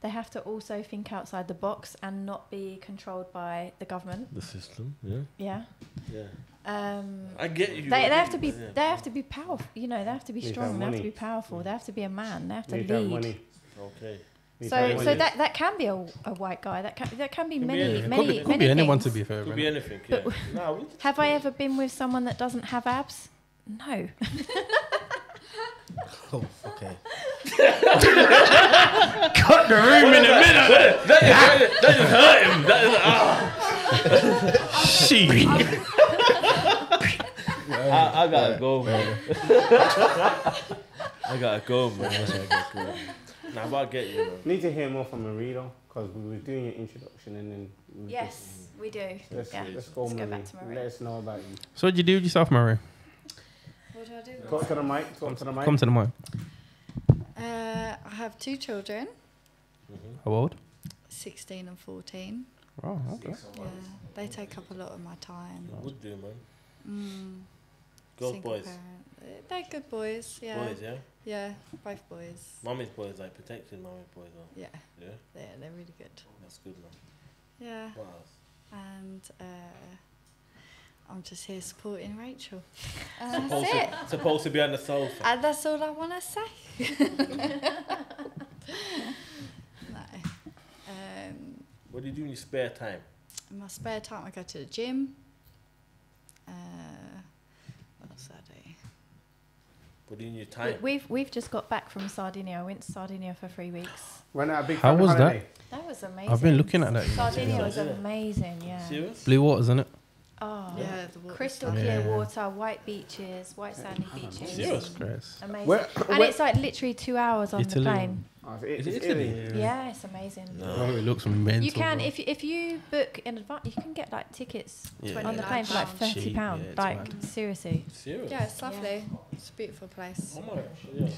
They have to also think outside the box and not be controlled by the government. The system, yeah. Yeah. Yeah. I get you. They have to be Yeah. they have to be powerful. You know, they have to be Need to strong. have They have to money. be powerful. They have to be a man. They have to Need to have lead. money. Okay. Need to So have so money. that can be a white guy. That can be Can be many anything. many Could be many anyone, to things. be fair. Could man. be anything. Yeah. But- No, Have I ever been with someone that doesn't have abs? No. Oh, okay. Cut the room in a minute. that just hurt him. That is She. I gotta go, man. I gotta go, man. Nah, but I get you, man. Need to hear more from Marie though, because we were doing your introduction and then. We Yes, we do. Let's Yeah. go, Let's go Marie. back to Marie. Let us know about you. So what'd you do with yourself, Murray? What do I do? Talk to the mic. Talk to the mic. Come to the mic. I have 2 children, How old? 16 and 14. Oh, okay. Yeah, they take up a lot of my time. Would do, man. Mm, Girls, single boys. parent. They're good boys, yeah. Boys, yeah. Yeah, both boys. Mommy's boys, like protecting mommy's boys. Yeah, Yeah, they're really good. that's good, man. Yeah, What else? and I'm just here supporting Rachel. Supposed to be on the sofa. And that's all I want to say. No. What do you do in your spare time? In my spare time, I go to the gym. What else I do? What do you do in your time? We've just got back from Sardinia. I went to Sardinia for 3 weeks. Went out a big How family was that? holiday. That was amazing. I've been looking at that. Sardinia was Yeah. amazing. Yeah. Serious? Blue waters, isn't it? Oh, Yeah, the water crystal stuff. clear Yeah. water, white beaches, white sandy beaches. Serious? Christ. Amazing. Where- and where- it's like literally 2 hours on Italy. the plane. Oh, Is it's it Italy? Yeah, it's amazing. Oh, it looks mental. You can bro. if you book in advance, you can get like tickets Yeah. on the plane for like £29. £30. Cheap, yeah, it's like mad. seriously. Serious? Yeah, it's lovely. It's a beautiful place. Oh my gosh. Yeah.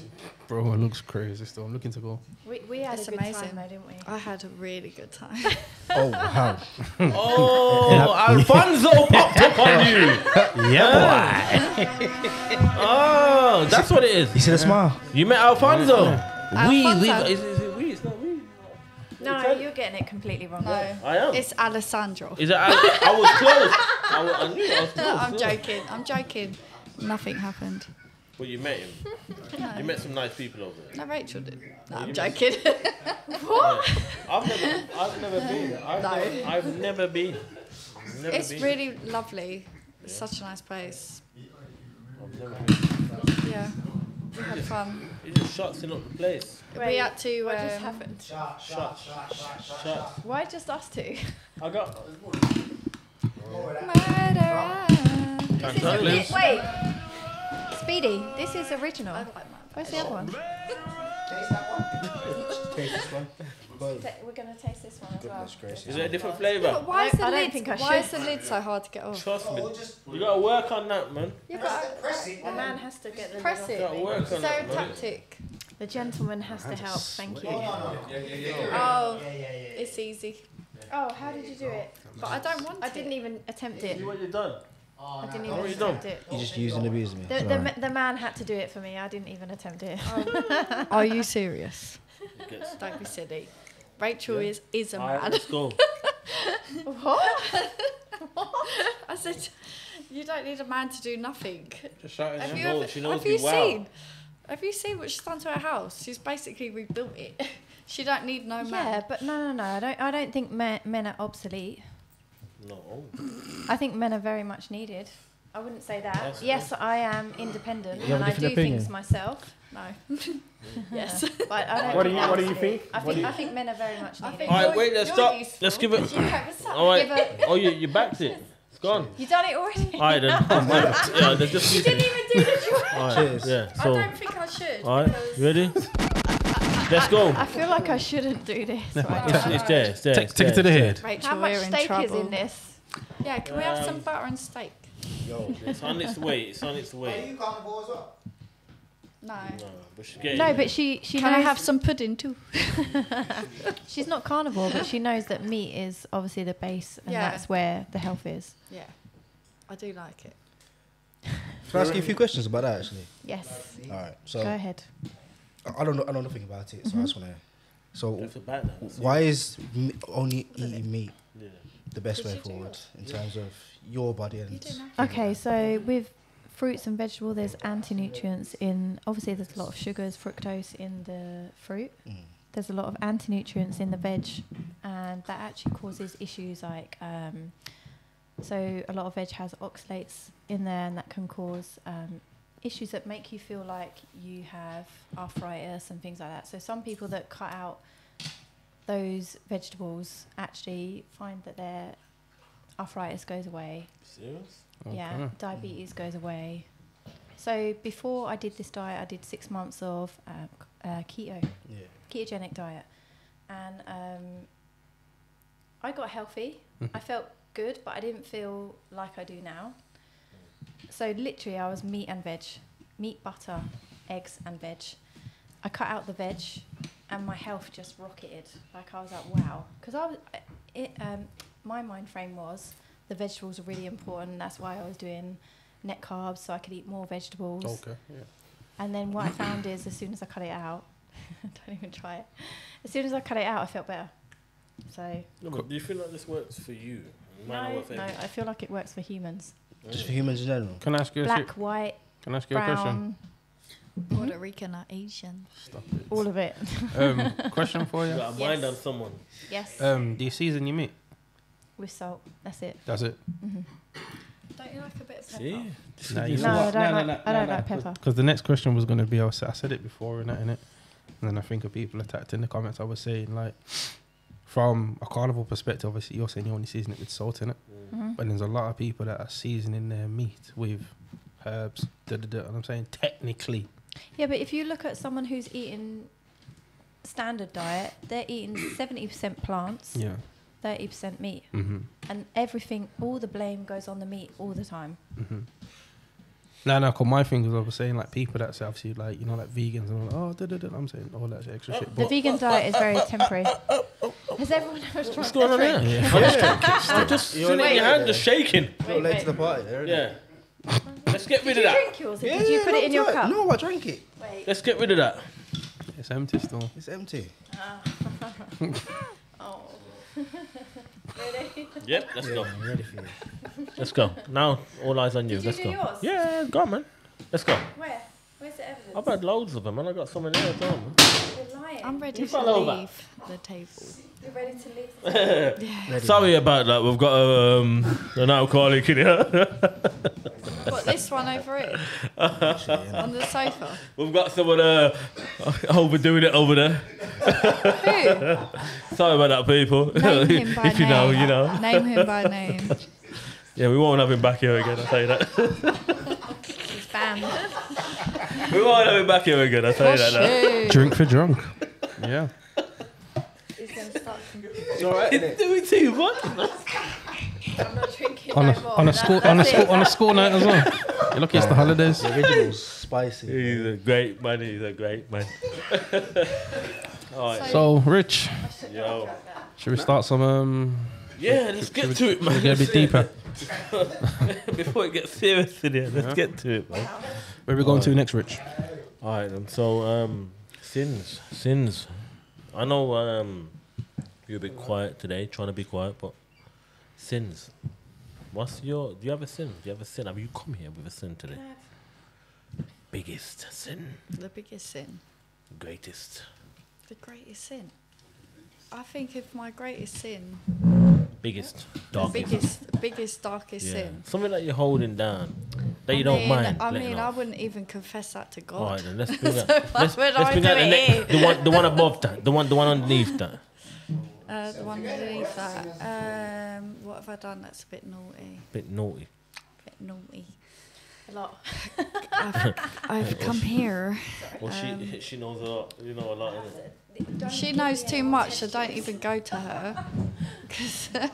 Bro, it looks crazy still. I'm looking to go. We had It's a good amazing. time though, didn't we? I had a really good time. Oh, wow. Oh, Alfonso popped up on you. Yeah, Oh, that's what it is. You see the smile? You met Alfonso. Alfonso. Is it we? It's not we. No, you're getting it completely wrong. No, I am. it's Alessandro. Is it? I was close. I knew I was close. I'm yeah. joking. I'm joking. Nothing happened. Well, you met him. You met some nice people over there. No, Rachel did. No, I'm you joking. What? I've never been. I've never been. It's really lovely. It's such a nice place. I've never been. Yeah, we had fun. He just shotting up the place. We had to. What just happened? Shot. Why just us two? I got. Wait, Speedy, this is original. I like mine. Where's the other one? Taste that one. Taste this one. We're going to taste this one as well. Goodness gracious. Is it a different flavour? But why is the I don't lid? think I Why should. is the lid so hard to get off? Trust me. You gotta work on that, man. You got Press it. The man has to get the press lid it. You gotta work on So that, man. tactic. off. The gentleman has to help. Thank you. Oh, it's easy. Oh, how did you do it? But I don't want. I didn't even attempt it. See what you done? I didn't What even have you done? attempt it. You just used and abused me. The man had to do it for me. I didn't even attempt it. Are you serious? Yes. Don't be silly. Rachel is a Alright, man. let's go. What? I said, you don't need a man to do nothing. Just shout Have it. you, knows- ever, she knows have me you well. seen? Have you seen what she's done to her house? She's basically rebuilt it. She don't need no man. Yeah, but no. I don't think men are obsolete. No. I think men are very much needed. I wouldn't say that. That's Yes, I am independent You have and a I do different opinion? things myself. No. Yes. But I don't What do think you- what do you obsolete. think? I think men are very much I needed. think Alright, you're- wait, let's you're stop. useful. Let's give it. What's up? Alright. Give it- Oh, you backed it. It's gone. You done it already? Alright then. Yeah, there's just. You didn't even do the job. Alright. Cheers. Yeah. I So. don't think I should. Alright. because- You ready? Let's go. I feel like I shouldn't do this. Right It's now. there. It's there. Take it's it to there, the it's head. Rachel, How much we're in steak trouble. is in this? Yeah, can we have some butter and steak? Yo. there. It's on its way. It's on its Are way. you carnivore as well? No. No, but she's getting. No, but she Can knows I have some pudding too? she's not carnivore, but she knows that meat is obviously the base, and Yeah. that's where the health is. Yeah, I do like it. Can I ask you a few questions about that actually? Yes. All right. So Go ahead. I don't know nothing about it, so I just want to. So That's about that. why is only eating meat Yeah. the best Did way you do forward it? in terms of your body and? You do know. Okay, so with fruits and vegetables, there's anti-nutrients in. Obviously, there's a lot of sugars, fructose in the fruit. Mm. There's a lot of anti-nutrients in the veg, and that actually causes issues like. So a lot of veg has oxalates in there, and that can cause issues that make you feel like you have arthritis and things like that. So some people that cut out those vegetables actually find that their arthritis goes away. Serious? Yeah, Okay. diabetes goes away. So before I did this diet, I did 6 months of keto, Yeah. ketogenic diet, and I got healthy. I felt good, but I didn't feel like I do now. So literally, I was meat and veg, meat, butter, eggs, and veg. I cut out the veg, and my health just rocketed. Like I was like, wow, because my mind frame was the vegetables are really important. That's why I was doing net carbs, so I could eat more vegetables. Okay. Yeah. And then what I found is, as soon as I cut it out, don't even try it. As soon as I cut it out, I felt better. So No, but do you feel like this works for you? It might not no, work for no, everyone. I feel like it works for humans. Just for humans in general. Can I ask you Black, white, Can I ask you a question? brown, Puerto Rican or Asian. Stop it. all of it. Question for You you. got a Yes. mind on someone. Yes, Do you season your meat? with salt. That's it. Does it? Don't you like a bit of pepper? See? Nah, you No, know I what? don't like. I don't like pepper. Because the next question was going to be, I said it before, innit? And then I think of people attacked in the comments. I was saying, like, from a carnivore perspective, obviously, you're saying you only season it with salt, innit? Mm-hmm. But there's a lot of people that are seasoning their meat with herbs, and I'm saying technically. Yeah, but if you look at someone who's eating standard diet, they're eating 70% plants, Yeah. 30% meat, Mm-hmm. and everything, all the blame goes on the meat all the time. Mm-hmm. No, cause my thing is I was saying like people that's obviously like, you know, like vegans and all that, I'm saying all that extra shit. The But vegan diet is very temporary. Has everyone ever tried? What's going on there? I'm just sitting in your hand, just shaking. You're late to the party, there, innit? Yeah. Let's get rid Did of you that. drink yours? Or did you put it in your cup? No, I drank it. Wait. Let's get rid of that. it's empty still. It's empty. Oh. Really? Yep, let's go. I'm ready for you. Let's go. Now, all eyes on you. Did you Let's do go. yours? Yeah, go on, man. Let's go. Where? I've had loads of them, and I got some in there as well. You're lying. I'm ready to fell over. leave the table. You're ready to leave. Sorry about that. We've got an alcoholic in here. What, this one over here? On the sofa? We've got someone overdoing it over there. Who? Sorry about that, people. Name him by if you name. know, you know. Name him by name. Yeah, we won't have him back here again, I'll tell you that. He's banned. We won't have him back here again, I'll tell you that. Now. Drink for drunk. Yeah. He's going to start. It's alright, innit? Doing too much. I'm not drinking On no a, more. on a school on a school night as well. You're lucky it's the holidays. The original's spicy. He's a great man, he's a great man. Alright, So, Rich, yo. should we start some? Yeah, let's get to it, Should we man. get a bit deeper? Before it gets serious in here, let's get to it, man. Where are we going to next, Rich? Alright, then. So, sins. I know you're a bit quiet today, trying to be quiet, but sins. Do you have a sin? Do you have a sin? Have you come here with a sin today? Biggest sin. The biggest sin. Greatest. The greatest sin. I think if my greatest sin, Biggest. the Darkest. biggest, darkest Yeah. sin. Something that you're holding down. That you I don't mean, mind. I letting mean, I off. wouldn't even confess that to God. Alright, then let's bring that. why let's would I bring do out it here? the one above that. The one underneath that. The one underneath that. What have I done that's a bit naughty? Bit naughty. Bit naughty. A lot. I've come here. Well, she knows a lot. You know a lot. Innit? She knows too much, so don't even go to her. Because Why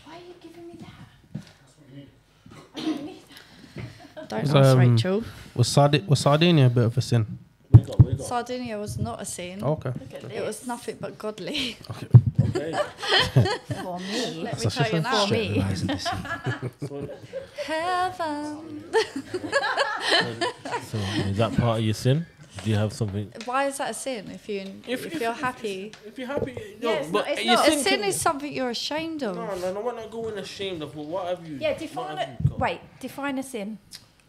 are you giving me that? I don't need that. don't Was, ask Rachel. Was Sardinia a bit of a sin? We got. Sardinia was not a sin. Oh, okay. Look at this. It was nothing but godly. Okay. For me. Let me Such a tell you now. sin. Me. Lies in this scene. So, Heaven. so is that part of your sin? Do you have something? Why is that a sin? If you're happy, If you're happy, Yeah, it's not- it's your not. a sin is something you're ashamed of. No, we're not going ashamed of. What have you? Yeah, what define have it. you got? Wait, define a sin.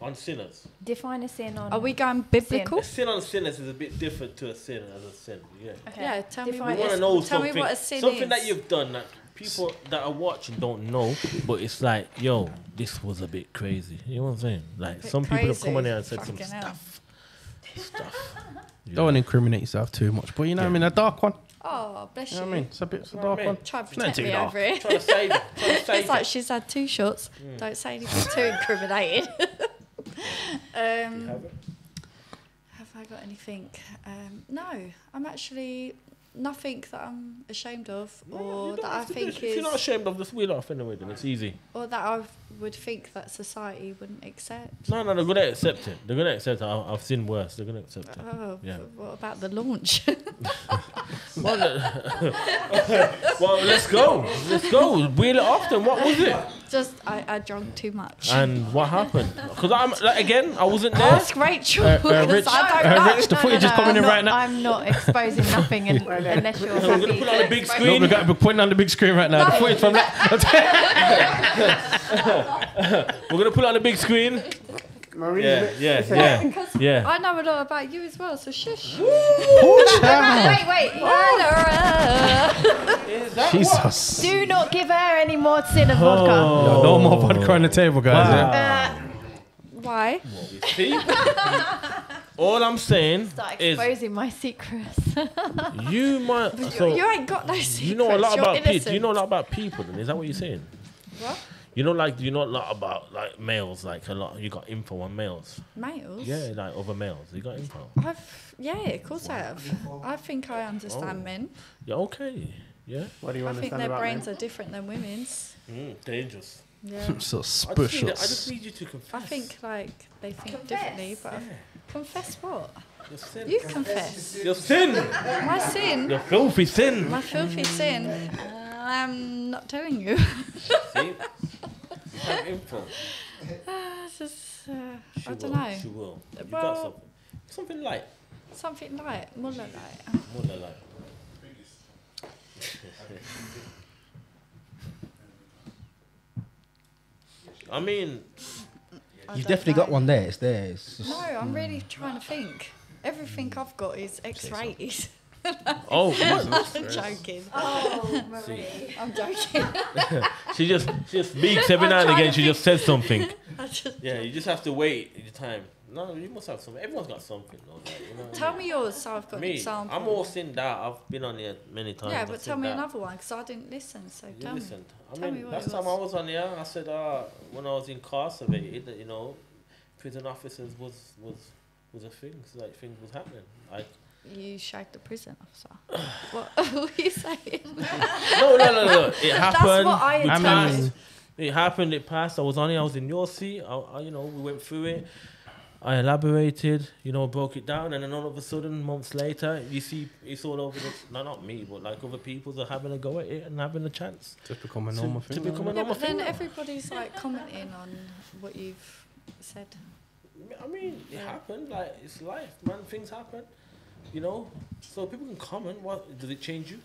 On sinners. Define a sin on. Are we going biblical? A sin on sinners is a bit different to a sin as a sin. Yeah. Okay. Yeah, tell me Define what We want to is- know tell me something. what a sin something is. that you've done that people that are watching don't know, but it's like, yo, this was a bit crazy. You know what I'm saying? Like Bit some people have come crazy. on here and said some Fucking hell. stuff. Don't want to incriminate yourself too much, but you know what I mean, a dark one. Oh, bless You you. know what I mean? It's a bit, it's a You know what dark I one. mean? Try and not protect too me dark. over here. Trying to save it. Trying to save It's like it. she's had 2 shots. Don't say anything too incriminating. Have I got anything? No, I'm actually nothing that I'm ashamed of, or that I think If you're not is, ashamed of this, wheel off anyway, then it's easy. or that I would think that society wouldn't accept. No, they're gonna accept it. They're gonna accept it. I've seen worse. They're gonna accept it. Oh, Yeah. what about the launch? Well, well, let's go. Let's go. Wheel it off then. What was it? Just I drank too much. And what happened? Because I'm like, again, I wasn't there. Ask Rachel. because Rich, I don't know. Rich, the footage is coming in right now. I'm not exposing nothing unless you're We're gonna happy. put it on the big No, screen. we got to point on the big screen right now. The footage from that. We're gonna put it on the big screen. Marie's Yeah, bit- yeah, listen, yeah, Because yeah. I know a lot about you as well, so shush. Wait. Jesus. Do not give her any more sin of vodka. Yo, no more vodka on the table, guys. Yeah? Why? See? All I'm saying Start is exposing my secrets. you might. So You ain't got no secrets. you know a lot You're about people. innocent. You know a lot about people. Then is that what you're saying? What? You know a lot about like males. Like a lot. You got info on males. Males? Yeah, like other males. You got info. Of course I have. I think I understand men. Yeah. Okay. Yeah. What do you I think understand their about brains men? are different than women's. Dangerous. Yeah. So I just need suspicious. you to confess. I think like they think Confess. differently, but confess what? Your sin. You confess. Your sin. My sin. Your filthy sin. My filthy sin. I'm not telling you. See? You have info. It's just, I She don't will. know. She will. You Well- got something. Something light. Something light, more light. More than light. I mean, You've definitely got one there. It's there. It's just, No, I'm really trying to think. Everything I've got is X-rated. Oh, I'm joking. Oh, Marie. I'm joking. she just speaks every now and trying again. to She just says something. I just, Yeah, you just have to wait your time. No, you must have something. Everyone's got something. Though, like, you know what I tell mean? me yours so I've got an Me, example. I'm all sinned out. I've been on here many times. Yeah, I've but seen tell me that. another one because I didn't listen. So You tell me. listened. I Tell mean, me what last it time was. I was on here, I said, when I was incarcerated, that, you know, prison officers was a thing. So, like, things was happening. Like, You shagged the prison officer. What were you saying? no. It happened. what I we had passed. told. It happened. It passed. I was on it. I was in your seat. You know, we went through it. I elaborated. You know, broke it down, and then all of a sudden, months later, you see it's all over. Not me, but like other people are having a go at it and having a chance. Just become a normal thing. To become a Yeah, normal but then thing. everybody's like commenting on what you've said. I mean, it happened. Like, it's life, man. Things happen. You know, so people can comment. What does it change you?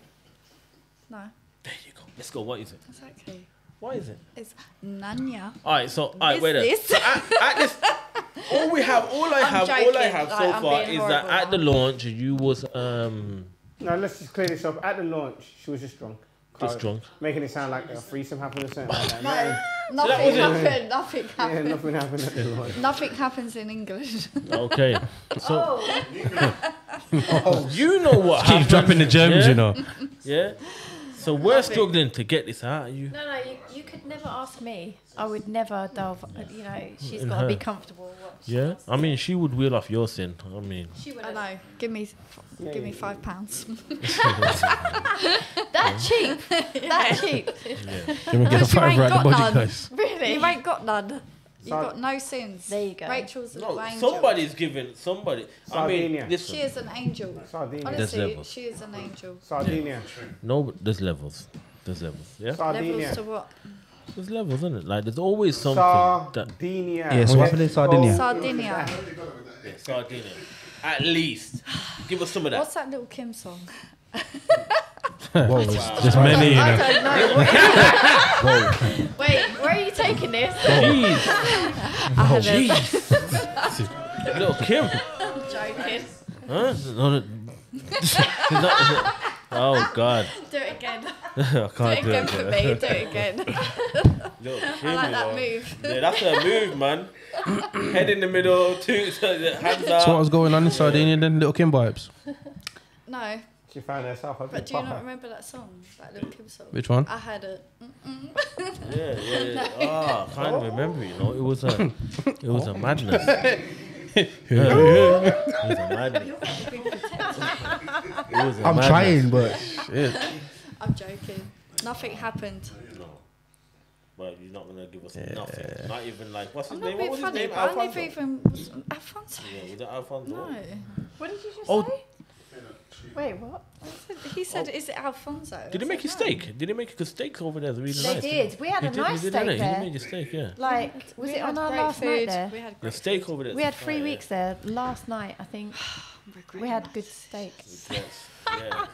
No, There you go. Let's go. What is it? exactly. What is it? It's Nanya. All right. So, all right. Wait a minute. This. So at this, all I have joking, so like, I'm far being is that horrible at the now. launch you was No, let's just clear this up. At the launch, she was just drunk. just drunk. Making it sound like a threesome happened or something like that. Nothing was it. happened. Nothing Yeah, happened. nothing happened at the launch. Nothing happens in England. Okay. So Oh, you know what Keep happened. dropping the gems, yeah? you know. Yeah. So we're struggling to get this out of you. no, you could never ask me. I would never delve. You know, she's In got to be her. comfortable. What she Yeah. wants to I mean, do. she would wheel off your sin. I mean, She would. I know. Give me Yeah. £5. That cheap. That cheap. Can we get a Because you five ain't right the got body none. guys? Really? You ain't got none. You've So- got no sins. There you go. Rachel's an no. angel. Somebody's giving somebody. I Sardinia. mean, listen. She is an angel. Sardinia. Honestly, levels. she is an angel. Sardinia. No, but there's levels. There's levels. Yeah. Sardinia. Levels to what? There's levels, isn't it? Like there's always something that. Sardinia. Yeah, so what happened in Sardinia? Sardinia. Yeah, Sardinia. At least. Give us some of that. What's that little Kim song? Whoa, There's many, you know. I don't know. What is it? Wait, where are you taking this? Jeez. I had a, Jeez. Little Kim. I'm joking. Huh? Oh God. Do it again. I Do it can't do again it. for me. Do it again. Little I Kim, like that you know. move. Yeah, that's a move, man. Head in the middle, hands out. So what was going on in Sardinia then? Little Kim vibes. No, She found herself. but do you not remember that song? That little Kim song? Which one? I had a. Yeah. Oh, I can't remember. You know, it was a madness. It was a madness. It was a I'm madness. trying, but I'm joking. Nothing happened. No. Well, you're not gonna give us nothing. Not even like what's his I'm not name? being What was his funny, name? but I never Alfonso. even. Alfonso? Yeah, was it Alfonso? No. What did you just Oh. say? Wait, what? He said, "Is it Alfonso?" Did he make you steak? Did he make? Because steaks over there is really They nice. did. We had He a did, nice he did, steak didn't he? He there. made you steak, yeah. Like, was it on our last night there? We had The great steak over there. We had 3 weeks there. Last night, I think. food. We had good steak. Yes. Yeah.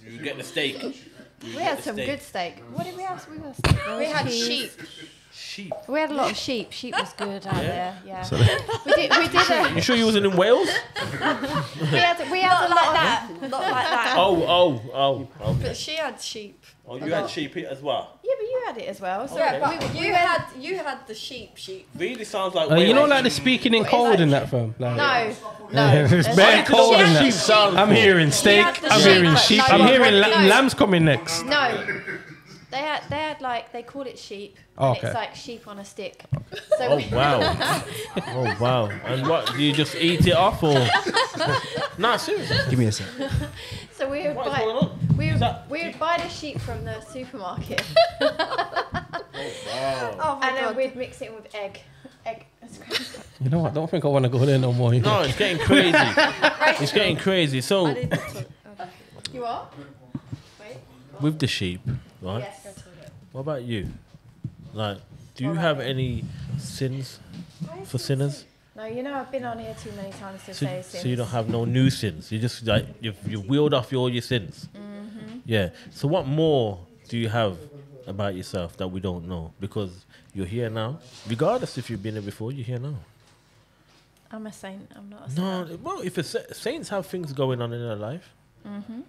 You get the steak. We had some good steak. What did we have? We had steak. There We was had cheese. sheep. Sheep. We had a lot of sheep. Sheep was good out there. Yeah. So We did You sure you wasn't in Wales? we had a lot of that. Not like that. Oh. Okay. But she had sheep. Oh, you had sheep as well. Yeah, but you had it as well. So Yeah, but we you went- had the sheep. Really sounds like you know, Wales. like the speaking in cold in that film. Like, No. it's bare cold in Sheep that. sounds. I'm hearing steak. had the I'm sheep, hearing but sheep. no, I'm you hearing had- no. lambs coming next. No. They had like they called it sheep. Oh, And okay. it's like sheep on a stick. So Oh wow. Oh wow. And what? Do you just eat it off or? Nah, seriously. give me a sec. so we would What is buy going on? we Is would, that- we would buy the sheep from the supermarket Wow. Oh my and then god. we'd mix it with egg. That's crazy. You know what? I don't think I want to go there no more. You know? No, it's getting crazy. It's getting crazy. I So didn't talk. You are? Wait. with the sheep, right? Yes. What about you? Like, do you What have about any sins for sinners? No, you know I've been on here too many times to So, say sins. so you don't have no new sins. You just like you've wheeled off all your sins. Yeah. So what more do you have about yourself that we don't know? Because you're here now. Regardless if you've been here before, you're here now. I'm a saint. I'm not a saint. No, well, if saints have things going on in their life, Mm-hmm.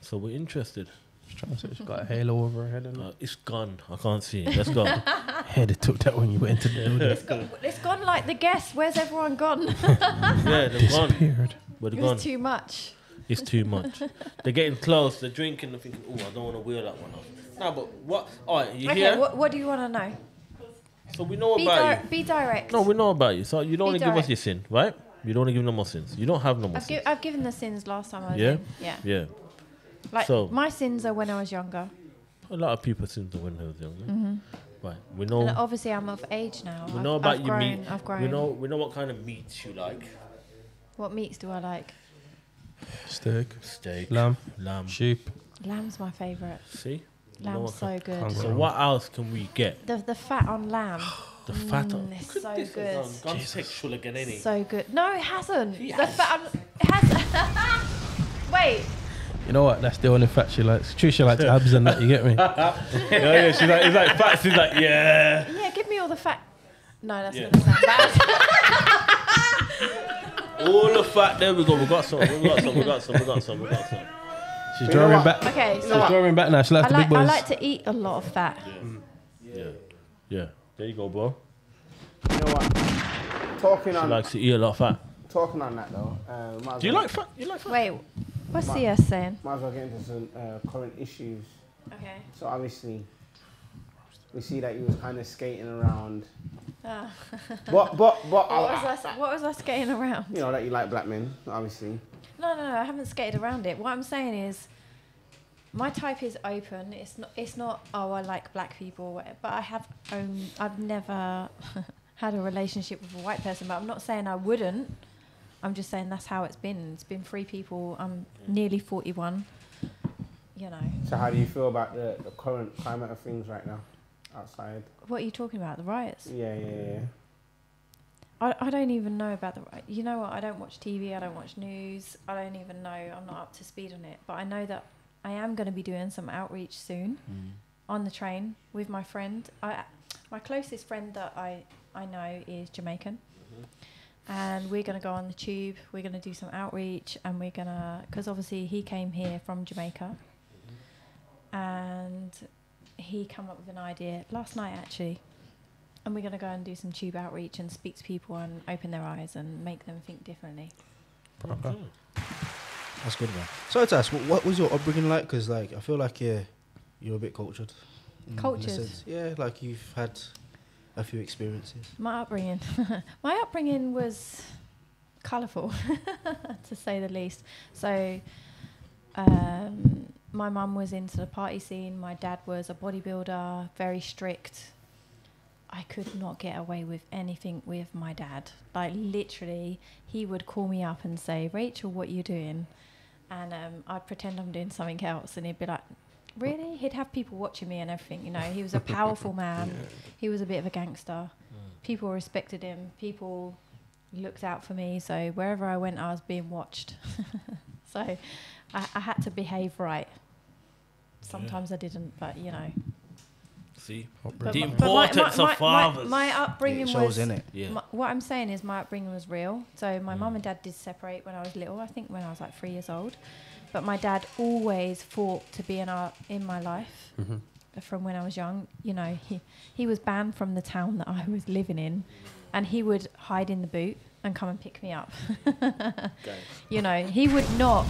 so we're interested. Just trying to say she's got a halo over her head. And It's gone. I can't see it. Let's go. head it took that when you went into the building. It's gone like the guests. Where's everyone gone? Yeah, they're gone. Disappeared. But they're It was gone. too much. It's too much. They're getting close. They're drinking. They're thinking, oh, I don't want to wheel that one off. No, but what? All right, you Okay, here? what do you want to know? So we know about you. Be direct. No, we know about you. So you don't want to give us direct. your sin, right? You don't want to give no more sins. You don't have no more sins. I've given the sins last time I was Yeah? in. Yeah. Yeah. Like, So- my sins are when I was younger. A lot of people sins are when they was younger. Mm-hmm. Right. We know. And obviously I'm of age now. We know about I've your grown, meat. I've grown. We know what kind of meats you like. What meats do I like? Steak, Steak, lamb, lamb. sheep. Lamb's my favourite. See? You know Lamb's what so good. Can't go So wrong. what else can we get? The fat on lamb. The fat on. It's Look so at this, good. it's gone sexual again, ain't it? So good. No, it hasn't. He The has. fat on, it has. Wait. You know what? That's the only fat she likes. Trisha likes abs and that. You get me? Yeah. She's like, it's like fat. She's like, yeah. Yeah, give me all the fat. No, that's Yeah. gonna sound bad. All the fat. There we go. We got some. She's You know drawing what? back. Okay, She's so drawing back now. She likes the big boys. I like to eat a lot of fat. Yeah. There you go, bro. You know what? Talking She on likes to eat a lot of fat. talking on that though. Might as Do you well- like fat? You like fat? Wait, what's CS saying? Might as well get into some current issues. Okay. So obviously, we see that you was kind of skating around. Ah. But What was I skating around? you know that you like black men, obviously. No, I haven't skated around it. What I'm saying is, my type is open. It's not. Oh, I like black people. But I've never had a relationship with a white person. But I'm not saying I wouldn't. I'm just saying that's how it's been. It's been 3 people. I'm nearly 41. You know. So how do you feel about the current climate of things right now outside? What are you talking about? The riots? Yeah. I don't even know about the. You know what? I don't watch TV. I don't watch news. I don't even know. I'm not up to speed on it. But I know that I am going to be doing some outreach soon on the train with my friend. My closest friend that I know is Jamaican. And we're going to go on the tube. We're going to do some outreach. And we're going to... Because obviously he came here from Jamaica. And he came up with an idea last night, actually. And we're going to go and do some tube outreach and speak to people and open their eyes and make them think differently. Proper. That's good, man. So to ask, what was your upbringing like? Because like I feel like you're a bit cultured. in a Cultured? sense. Yeah, like you've had a few experiences. My upbringing. My upbringing was colourful, to say the least. So, my mum was into the party scene. My dad was a bodybuilder, very strict. I could not get away with anything with my dad. Like, literally, he would call me up and say, Rachel, what are you doing? And I'd pretend I'm doing something else. And he'd be like, really? He'd have people watching me and everything. You know, he was a powerful man. He was a bit of a gangster. People respected him. People looked out for me. So wherever I went, I was being watched. So I had to behave right. Sometimes I didn't, but, you know. See? But The my- importance of fathers. My upbringing It shows, was... innit? Yeah. what I'm saying is my upbringing was real. So my mum and dad did separate when I was little. I think when I was like 3 years old. But my dad always fought to be in my life from when I was young. You know, he was banned from the town that I was living in, and he would hide in the boot and come and pick me up. You know, he would not.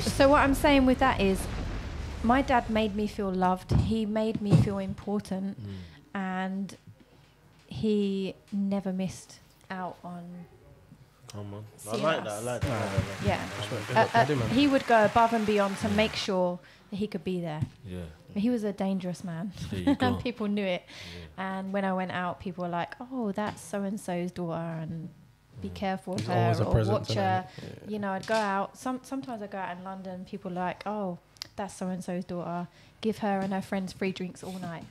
So what I'm saying with that is, my dad made me feel loved. He made me feel important, and he never missed out on. Come on. I See like us. that. I like that. Yeah. He would go above and beyond to make sure that he could be there. Yeah. He was a dangerous man. There you go. And people knew it. And when I went out, people were like, oh, that's so-and-so's daughter, and be careful with There's always her, a or presence watch in her. it. Yeah. You know, I'd go out. Sometimes I go out in London, people are like, oh, that's so-and-so's daughter. Give her and her friends free drinks all night.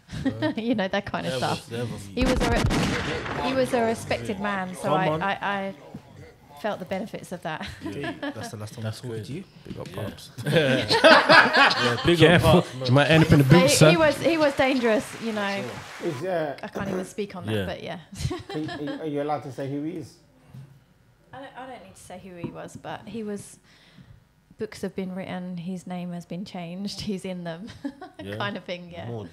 You know, that kind of stuff. He was a respected man, so Come on. I felt the benefits of that. That's the last time I That's talked good. to you. Big up pops. Big Careful. up, You might end up in the boots, he son. he was dangerous, you know. Is, I can't even speak on that, Yeah. but yeah. are you allowed to say who he is? I don't need to say who he was, but he was. Books have been written. His name has been changed. He's in them, Yeah. kind of thing. Yeah. More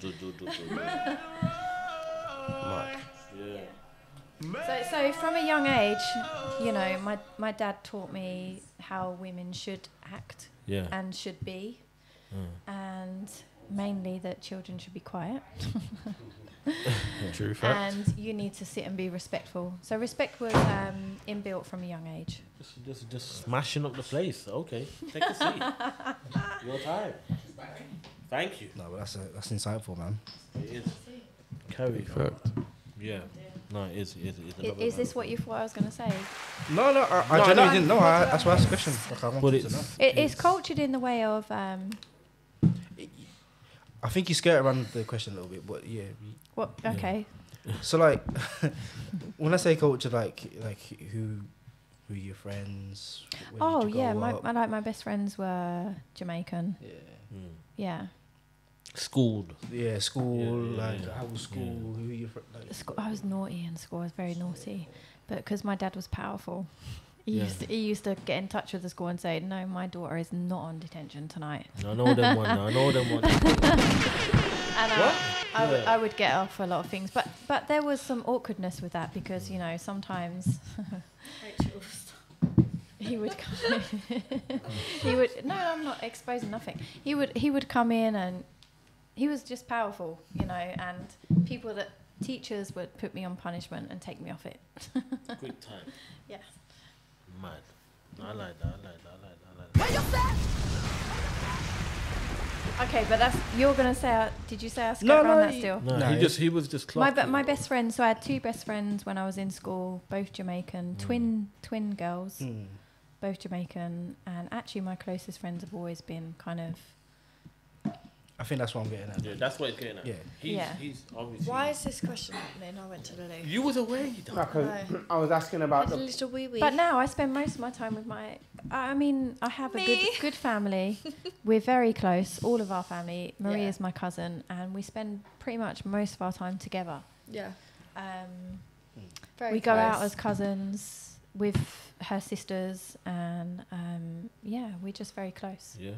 Yeah. So from a young age, you know, my dad taught me how women should act Yeah. and should be, and mainly that children should be quiet. True fact. And you need to sit and be respectful. So respect was inbuilt from a young age. Just smashing up the place. Okay, take a seat. Your time. Thank you. No, but that's insightful, man. It is. Carry. Big fact. Yeah. No, it is. Is this what you thought I was going to say? No, I genuinely didn't know. That's why I asked the question. Like, I But wanted to it's know. It's cultured in the way of I think you skirt around the question a little bit, but yeah. what? Okay. So like, when I say culture, like who are your friends? Where Oh did you yeah, grow up? my best friends were Jamaican. Yeah. Yeah. Schooled. Yeah, school, Yeah, like yeah. how was school? Who are your friends? Like, School, I was naughty in school. I was very naughty, but because my dad was powerful, Yeah. he used to get in touch with the school and say, "No, my daughter is not on detention tonight." I know them one. And Yeah. I would get off a lot of things, but there was some awkwardness with that because you know sometimes he would come he would no, I'm not exposing nothing. He would come in and he was just powerful, you know, and teachers would put me on punishment and take me off it. Quick time. Yeah. Mad. I like that. Okay, but you're gonna say. Did you say I skirt No, around no, that still? No, No, he was just My best friends. So I had two best friends when I was in school, both Jamaican, twin girls, both Jamaican, and actually my closest friends have always been kind of. I think that's what I'm getting at. Yeah, that's what it's getting at. Yeah. He's obviously. Why is this question happening? I went to the loo. You was away, you don't. No, 'cause I was asking about Had a the. little wee wee. But now I spend most of my time with my. I mean, I have a Me. good family. We're very close. All of our family. Marie Yeah. is my cousin, and we spend pretty much most of our time together. Yeah. Very We go out close. as cousins with her sisters, and yeah, we're just very close. Yeah.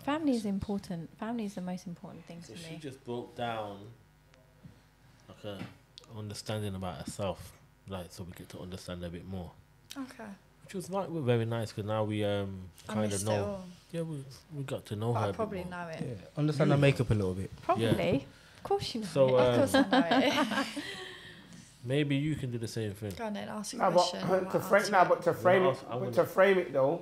Family is important. Family is the most important thing So to she me. just broke down like a understanding about herself, like so we get to understand her a bit more, Okay. which was like very nice because now we I kind of missed it know. all. Yeah, we got to know But her. I a bit probably more. know it. Yeah. Understand the makeup a little bit. Probably. Of course you know. So it. Of course I know it. maybe you can do the same thing. Go on then, ask a No, question. but I to might frame answer now, it. but to frame it, I'm but gonna- to frame it though,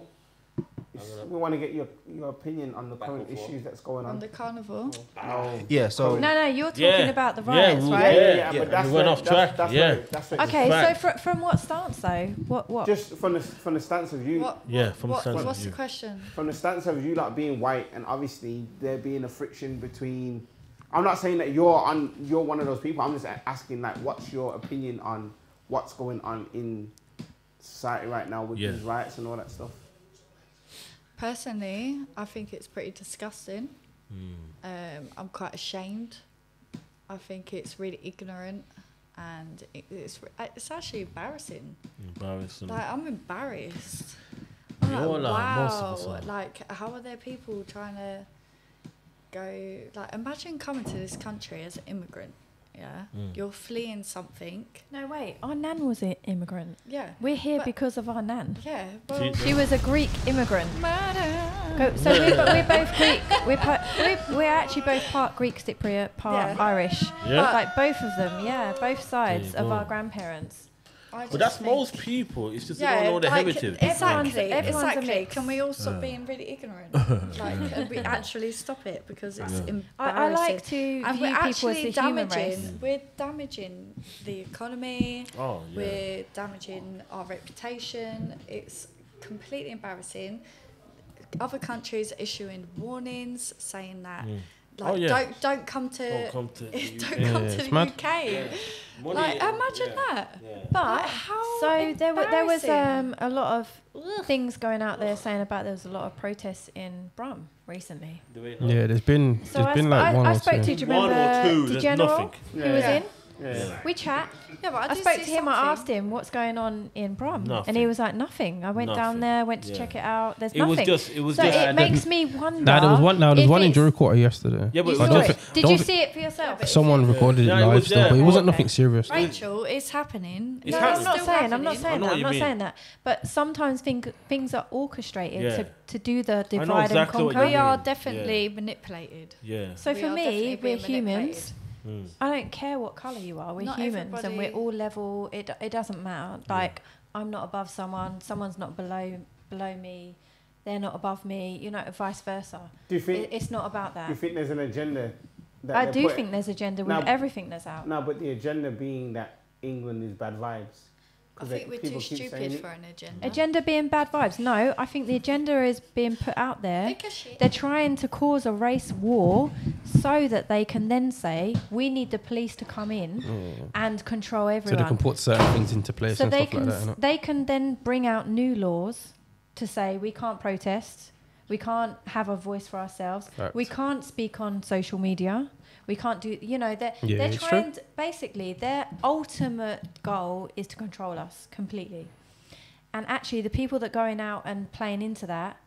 gonna- we want to get your opinion on the Back current and forth. issues that's going On on. the carnivore. No. Yeah, so No, you're talking Yeah. about the Yeah, riots, we- right? Yeah, Yeah, but that's we went where- off track, That's yeah. where- that's where Okay, Fact. so from what stance though? What? just from the stance of you, What? Yeah, from the stance of What's you. the question? from the stance of you like being white, and obviously there being a friction between. I'm not saying that you're one of those people. I'm just asking like, what's your opinion on what's going on in society right now with Yeah. these riots and all that stuff? Personally, I think it's pretty disgusting. Mm. I'm quite ashamed. I think it's really ignorant, and it's actually embarrassing. Embarrassing. Like I'm embarrassed. We I'm all like, are, most of wow, us are. like how are there people trying to go? Like imagine coming to this country as an immigrant. Yeah, you're fleeing something. No, wait. Our nan was an immigrant. Yeah, We're here But- because of our nan. yeah. Well, She was a Greek immigrant. Madam. So we're both Greek. We're actually both part Greek Cypriot, part Yeah. Irish. Yeah. Like both of them. Yeah, both sides There you of go. our grandparents. I But just that's think- most people. It's just Yeah, they don't know the like, heritage. Exactly, Everyone's a exactly. mix. Can we all stop being really ignorant? Like, and we actually stop it because it's embarrassing. I like to and view we're people as actually the human damaging. race. We're damaging the economy. Oh, yeah. We're damaging our reputation. It's completely embarrassing. Other countries are issuing warnings saying that Like, don't come to Don't come to the don't UK. come to it's the mad. UK. Money- Like, imagine that. Yeah. But Like, how so there was embarrassing. a lot of things going out there saying about there was a lot of protests in Brum recently. The way- Yeah, there's been So like one I or spoke two. to, do you One or remember two, the there's general nothing. who was Yeah. in? Yeah. We chat. Yeah, but I did spoke see to him. I something. asked him what's going on in Brum, and Nothing. he was like, "Nothing." I went Nothing. down there, went to Yeah. check it out. There's It was nothing. just- it was so just- it makes me wonder. Nah, there was one. Now there's if one in it's- jury quarter yesterday. Yeah, but You it I was saw don't just- it. thi- Did don't you thi- see it for yourself? Someone recorded Yeah, it it live was still, there. but it wasn't Okay. nothing serious. Rachel, it's happening. It's No, happening. I'm not saying. I'm not happening. saying I know that. what I'm you not mean. saying that. But sometimes things are orchestrated Yeah. to do the know divide exactly and what conquer. you We are mean. definitely manipulated. Yeah. So We for are me, definitely we're being humans. manipulated. Mm. I don't care what colour you are. We're Not humans, and we're everybody- all level. It doesn't matter. Like I'm not above someone. Someone's not below me. They're not above me. You know, vice versa. Do you think? It's not about Do you that. think there's an agenda? That I they're do putting- think there's a gender with Now- everything that's out. No, but the agenda being that England is bad vibes. I 'Cause think we're people too keep saying stupid it. for an agenda. Agenda being bad vibes. No, I think the agenda is being put out there. Think of shit. They're trying to cause a race war so that they can then say, we need the police to come in and control So everyone. they can put certain things into place So and they stuff like can that. innit? they can then bring out new laws to say we can't protest, we can't have a voice for ourselves, Fact. we can't speak on social media, we can't do. You know, they're it's trying. Basically, their ultimate goal is to control us completely. And actually, the people that are going out and playing into that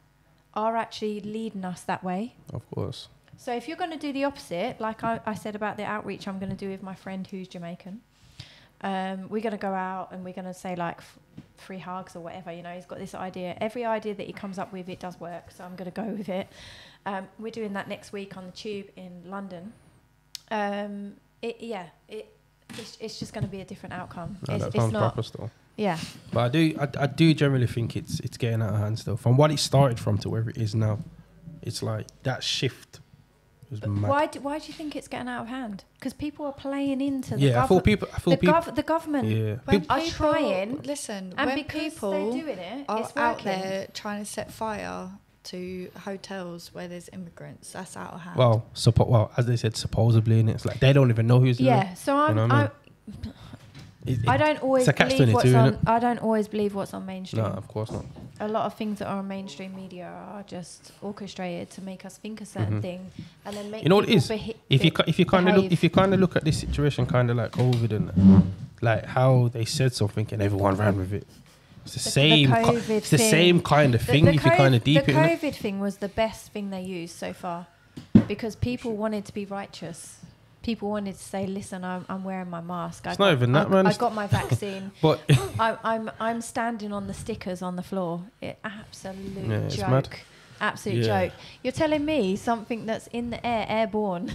are actually leading us that way. Of course. So if you're going to do the opposite, like I said about the outreach I'm going to do with my friend who's Jamaican, we're going to go out and we're going to say like free hugs or whatever. You know, he's got this idea. Every idea that he comes up with, it does work. So I'm going to go with it. We're doing that next week on the Tube in London. It's just going to be a different outcome. No, that It's sounds not. proper still. Yeah. But I do generally think it's getting out of hand still. From what it started from to where it is now, it's like that shift was mad. Why do you think it's getting out of hand? Because people are playing into the Yeah, I feel people. the government Yeah. When are people- trying, Listen, and when because people they're doing it, are it's out working. there trying to set fire to hotels where there's immigrants, that's out of hand. Well, as they said, supposedly, and it's like they don't even know who's doing Yeah, so You know what I mean? I don't always it's a believe what's catch-22, on. innit? I don't always believe what's on mainstream. No, of course not. A lot of things that are on mainstream media are just orchestrated to make us think a certain thing, and then make You know what it is? people If you kind of look at this situation kind of like COVID and like how they said something and everyone ran with it. It's the same. COVID It's the thing. same kind of thing. If you kind of deep the it. innit? COVID thing was the best thing they used so far, because people wanted to be righteous. People wanted to say, "Listen, I'm wearing my mask. It's not even that, man. I got my vaccine. But I'm standing on the stickers on the floor. Absolute Yeah, it's joke. mad. Absolute Yeah. joke. You're telling me something that's in the air, airborne.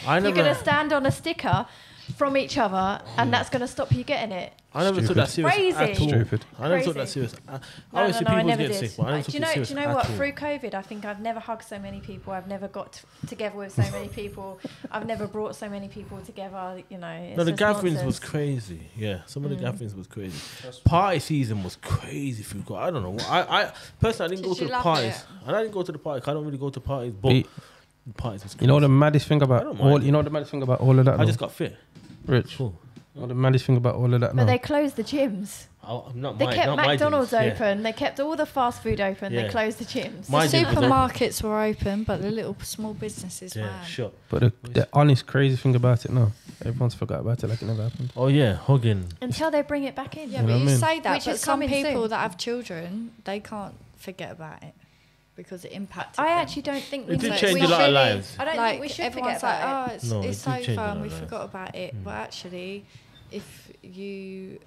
I You're never- going to stand on a sticker from each other, and that's going to stop you getting it. I never took that serious Crazy. at all. Stupid. I never took that Crazy. serious. I No, always see I people never getting did. sick, but I never Do took you it know? serious Do you know at what? all. Through COVID, I think I've never hugged so many people. I've never got together with so many people. I've never brought so many people together. You know. It's No, the just gatherings was nonsense. crazy. Yeah, some of the gatherings was crazy. Party season was crazy. If you got, I don't know. I personally, I didn't go Did to you the love parties. it? And I didn't go to the parties. I don't really go to parties, but Be- the parties was crazy. You know the maddest thing about I don't all. mind. You know the maddest thing about all of that. I though? just got fit. Rich. Cool. You know the maddest thing about all of that. But now? they closed the gyms. Not They my, kept not my McDonald's gyms. Yeah. open. They kept all the fast food open. They Yeah. closed the gyms. My The gym was open. supermarkets were open, but the little small businesses Yeah, weren't. sure. But the honest crazy thing about it now, everyone's forgot about it like it never happened. Oh yeah, hugging. Until they bring it back in. Yeah, You know but what you I mean? say that, Which but is some coming people soon. that have children, they can't forget about it because it impacted I them. actually don't think we It did should- change we a lot of should- lives. I don't like think we should everyone's forget about like, it. oh, it's, No, it's it did so change a fun, lot we of lives. forgot about it. But actually, if you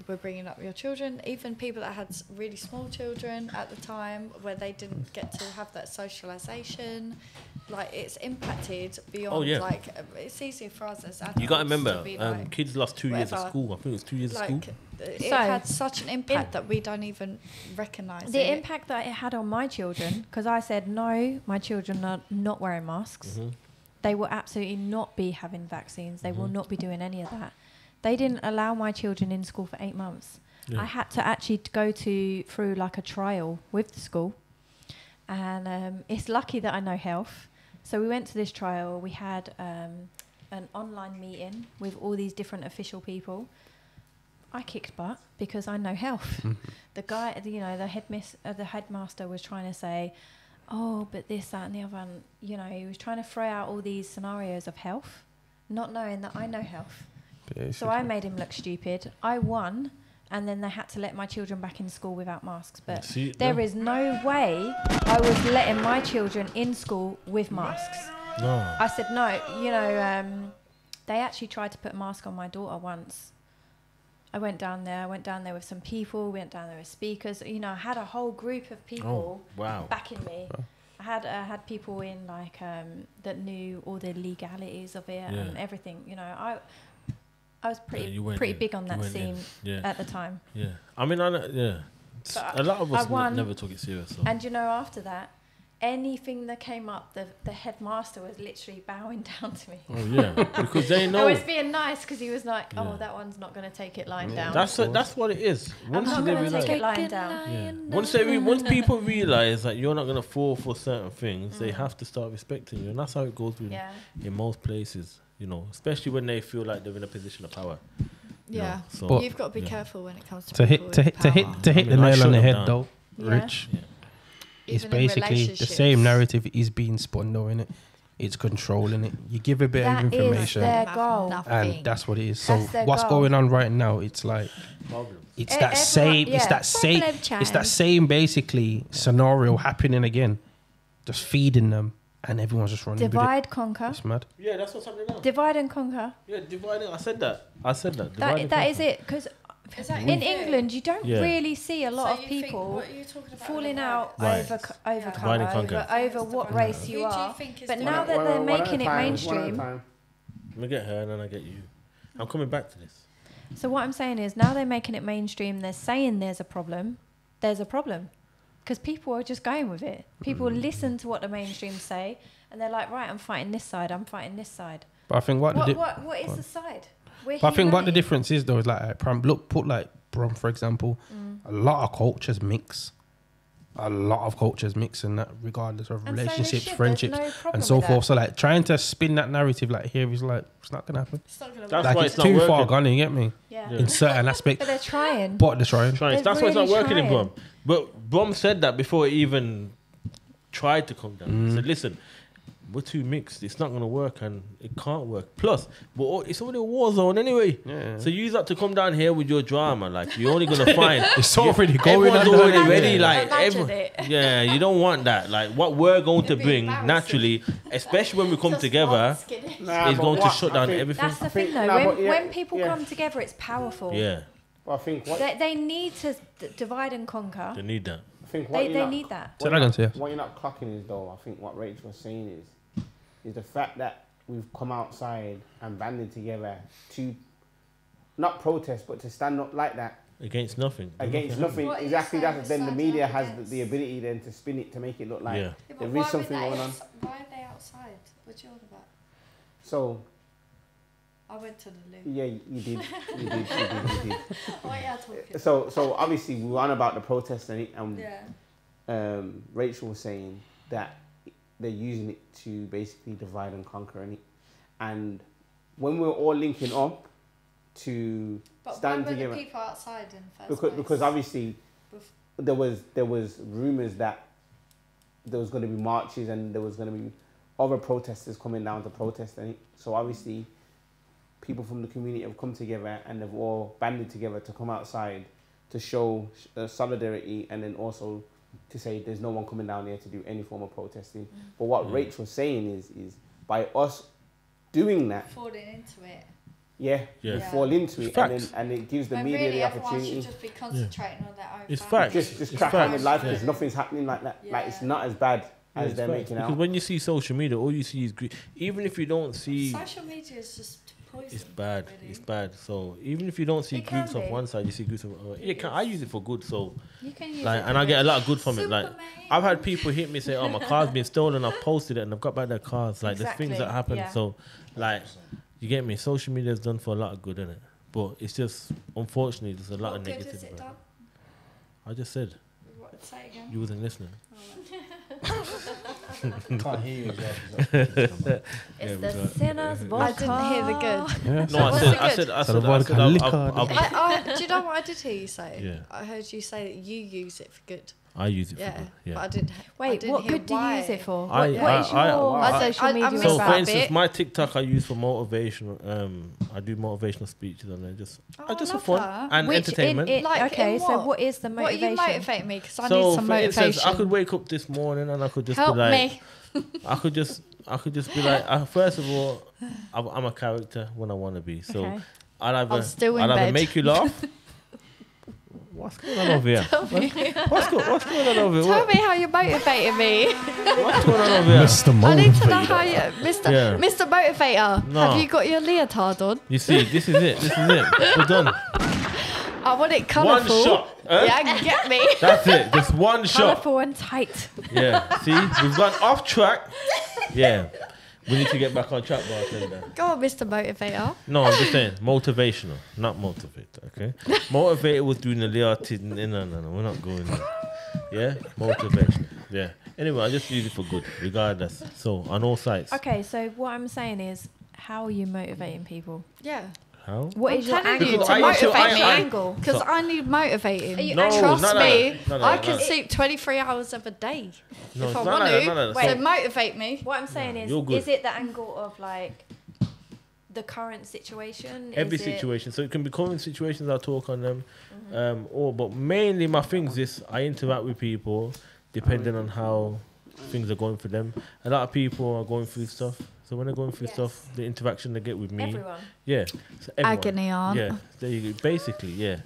were bringing up your children, even people that had really small children at the time, where they didn't get to have that socialisation, like it's impacted beyond. Oh, yeah. Like it's easier for us as adults. You got to to remember, be like, kids lost 2 years of whatever. school. I think it was 2 years of school. like it So, had such an impact that we don't even recognise The it. impact that it had on my children, because I said, no, my children are not wearing masks. Mhm. They will absolutely not be having vaccines. They will not be doing any of that. They didn't allow my children in school for 8 months. Yeah. I had to actually go through like a trial with the school. And it's lucky that I know health. So we went to this trial. We had an online meeting with all these different official people. I kicked butt because I know health. The guy, the headmaster was trying to say, oh, but this, that, and the other. And, he was trying to throw out all these scenarios of health, not knowing that I know health. So I made him look stupid. I won, and then they had to let my children back in school without masks. But there is no way I was letting my children in school with masks. No. I said, no, they actually tried to put a mask on my daughter once. I went down there with some people, went down there with speakers. I had a whole group of people backing me. I had people in that knew all the legalities of it and everything. I was pretty big on that scene at the time. Yeah. I mean, a lot of us never took it serious. So. And after that, anything that came up, the headmaster was literally bowing down to me. Oh yeah, because they know. I was being nice because he was like, "Oh, that one's not going to take it lying down." That's what it is. I'm not going to take it lying down. Once people realize that you're not going to fall for certain things, they have to start respecting you, and that's how it goes in most places. Especially when they feel like they're in a position of power. Yeah, so you've got to be careful when it comes to hit the nail on the head, though, Rich. Yeah. It's basically the same narrative is being spun, though, innit? It's controlling it. You give a bit of information, their goal. and that's what it is. So what's going on right now? It's like it's that same basically scenario happening again, just feeding them, and everyone's just running. Divide, conquer. It's mad. Yeah, that's what's happening now. Divide and conquer. Yeah, dividing. I said that. That is it, because in England you don't really see a lot of people falling out over what race you are. But now that they're making it mainstream, let me get her and then I get you. I'm coming back to this. So what I'm saying is, now they're making it mainstream. They're saying there's a problem. There's a problem, because people are just going with it. People listen to what the mainstream say, and they're like, right, I'm fighting this side. I'm fighting this side. But I think what is the side? But I think what the difference is, though, is put Brum, for example, a lot of cultures mix. A lot of cultures mix in that, regardless of relationships, friendships, and so forth. So, trying to spin that narrative here is it's not going to happen. It's not going to That's why it's too far gone, you get me? Yeah. In certain aspects. But they're trying. That's They're why it's not really working in trying. Brum. But Brum said that before he even tried to come down. He said, listen, we're too mixed. It's not going to work, and it can't work. Plus, it's already a war zone anyway. Yeah. So you have to come down here with your drama. You're only going to find... it's already going on. Everyone's already ready. You don't want that. What we're going to bring, naturally, especially when we come together, is going to shut down everything. That's the thing, though. When people come together, it's powerful. Yeah. But I think they need to divide and conquer. They need that. I think they need that. What you're not clocking is, though, I think what Rachel was saying is the fact that we've come outside and banded together to not protest, but to stand up like that. Against nothing. Against nothing. Exactly that. Then the media has the ability then to spin it to make it look like there is something going on. Why are they outside? What you on about? So... I went to the loo. Yeah, you did. You did. What are you talking? So obviously we were on about the protest and Rachel was saying that they're using it to basically divide and conquer, and when we're all linking up to stand together. But why were the people outside in the first place? Because obviously there was rumours that there was going to be marches and there was going to be other protesters coming down to protest, so obviously people from the community have come together and they've all banded together to come outside to show solidarity, and then also to say there's no one coming down here to do any form of protesting. But what Rachel was saying is by us doing that, falling into it. We fall into it, and it gives the media the opportunity. Everyone should just be concentrating on their own. It's facts. Just crack on with life, because nothing's happening like that. It's not as bad as they're making out. Because when you see social media, all you see is even if you don't see social media is just poison. It's bad. Really. It's bad. So even if you don't see groups of one side, you see groups of I use it for good. So you can use and I get a lot of good from it. I've had people hit me say, "Oh, my car's been stolen." I've posted it and I've got back their cars. There's things that happen. Yeah. So you get me. Social media has done for a lot of good, innit? But it's just unfortunately there's a lot of negative. Has it done? I just said. Say it again. You wasn't listening. Can't hear you as well. It's the sinner's vodka. I didn't hear the good. Yeah, No, I said, vodka liquor. Do you know what I did hear you say? Yeah. I heard you say that you use it for good. I use it Yeah. for good. Yeah. But I didn't. Wait, what good do you use it for? I- What is your social I media missed So, that for about? instance, bit. my TikTok I use for motivational. I do motivational speeches on there, just I just for love fun that. and Which entertainment. Like, okay, in so what? what is the What are motivation? you motivating me? Because I So, need some for instance, motivation. I could wake up this morning and I could just Help be like, me. I could just be like, first of all, I'm a character when I want to be. So Okay. I'm still in I'll either bed. make you laugh. What's going on over here? What's going on over here? Tell me how you're motivating me. What's going on over here? Mr. I need to know Motivator. how you, Mr. Yeah. Mr. Motivator. No. Have you got your leotard on? You see, this is it. We're done. I want it One colourful. shot. Huh? Yeah, get me. That's it. Just one shot. Colourful and tight. Yeah. See, we've gone off track. Yeah. We need to get back on track, bartender. Go on, Mr. Motivator. No, I'm just saying, motivational, not motivator, okay? Motivator was doing the lighthearted. No, we're not going there. Yeah? Motivational. Yeah. Anyway, I just use it for good, regardless. So, on all sides. Okay, so what I'm saying is, how are you motivating people? Yeah. How? What I'm is your telling angle? you to I- motivate I- me. I- angle. Because So- I need motivating. Are you No, Trust no, no, me, no, no, I no, can no. sleep 23 hours of a day No, if I it's want not like that, to. not like that. So Wait. motivate me. What I'm saying You're good. is it the angle of like the current situation? Every Is it- situation. So, it can be common situations, I'll talk on them. But mainly my things is I interact with people depending on how things are going for them. A lot of people are going through stuff. So when they're going through Yes. stuff, the interaction they get with me, Everyone. yeah, so everyone. Agony aunt. Yeah, there you go. Basically, yeah.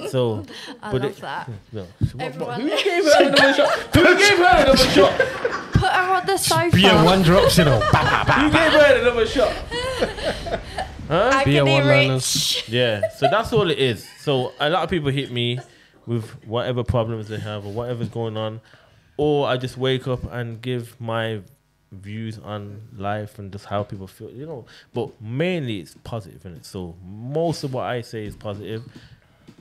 So, I but love it- that. no. So Everyone. Who gave her another shot? Who gave her another shot? Put her on the sofa. Be a one drops, you know. Who gave her another shot? Huh? Be a Agony one-liners. rich. Yeah. So that's all it is. So a lot of people hit me with whatever problems they have or whatever's going on, or I just wake up and give my views on life and just how people feel, you know. But mainly it's positive, innit? So most of what I say is positive.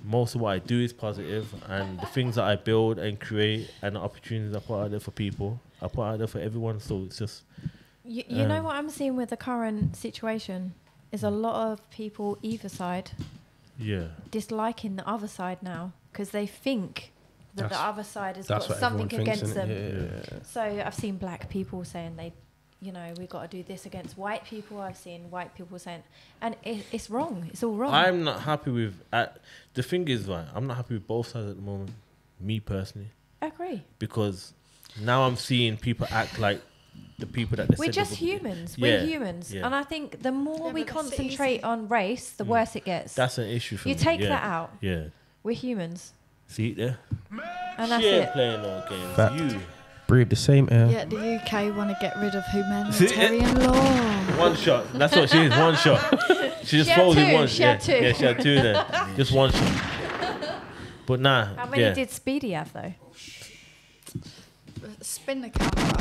Most of what I do is positive, and the things that I build and create and the opportunities I put out there for people, I put out there for everyone. So it's just You know what I'm seeing with the current situation is a lot of people either side yeah. disliking the other side now because they think that the other side has That's got what something everyone thinks, against innit? them. Yeah. So I've seen black people saying we got to do this against white people. I've seen white people saying, and it's wrong. It's all wrong. I'm not happy with. The thing is, right, I'm not happy with both sides at the moment. Me personally, I agree. because now I'm seeing people act like the people that they We're said just they would be. humans. Yeah, We're humans. yeah. And I think the more Yeah, we but that's concentrate easy. on race, the worse it gets. That's an issue for You me. take yeah. that out. Yeah. We're humans. See it there? And that's She ain't it. playing no games. Fact. You. Breathe the same air. Yeah, the UK want to get rid of humanitarian law. One shot. That's what she is. One shot. She just She had throws it two. once. She yeah. had two. Yeah, she had two there. Just one shot. But nah. How many yeah. did Speedy have though? Spin the camera.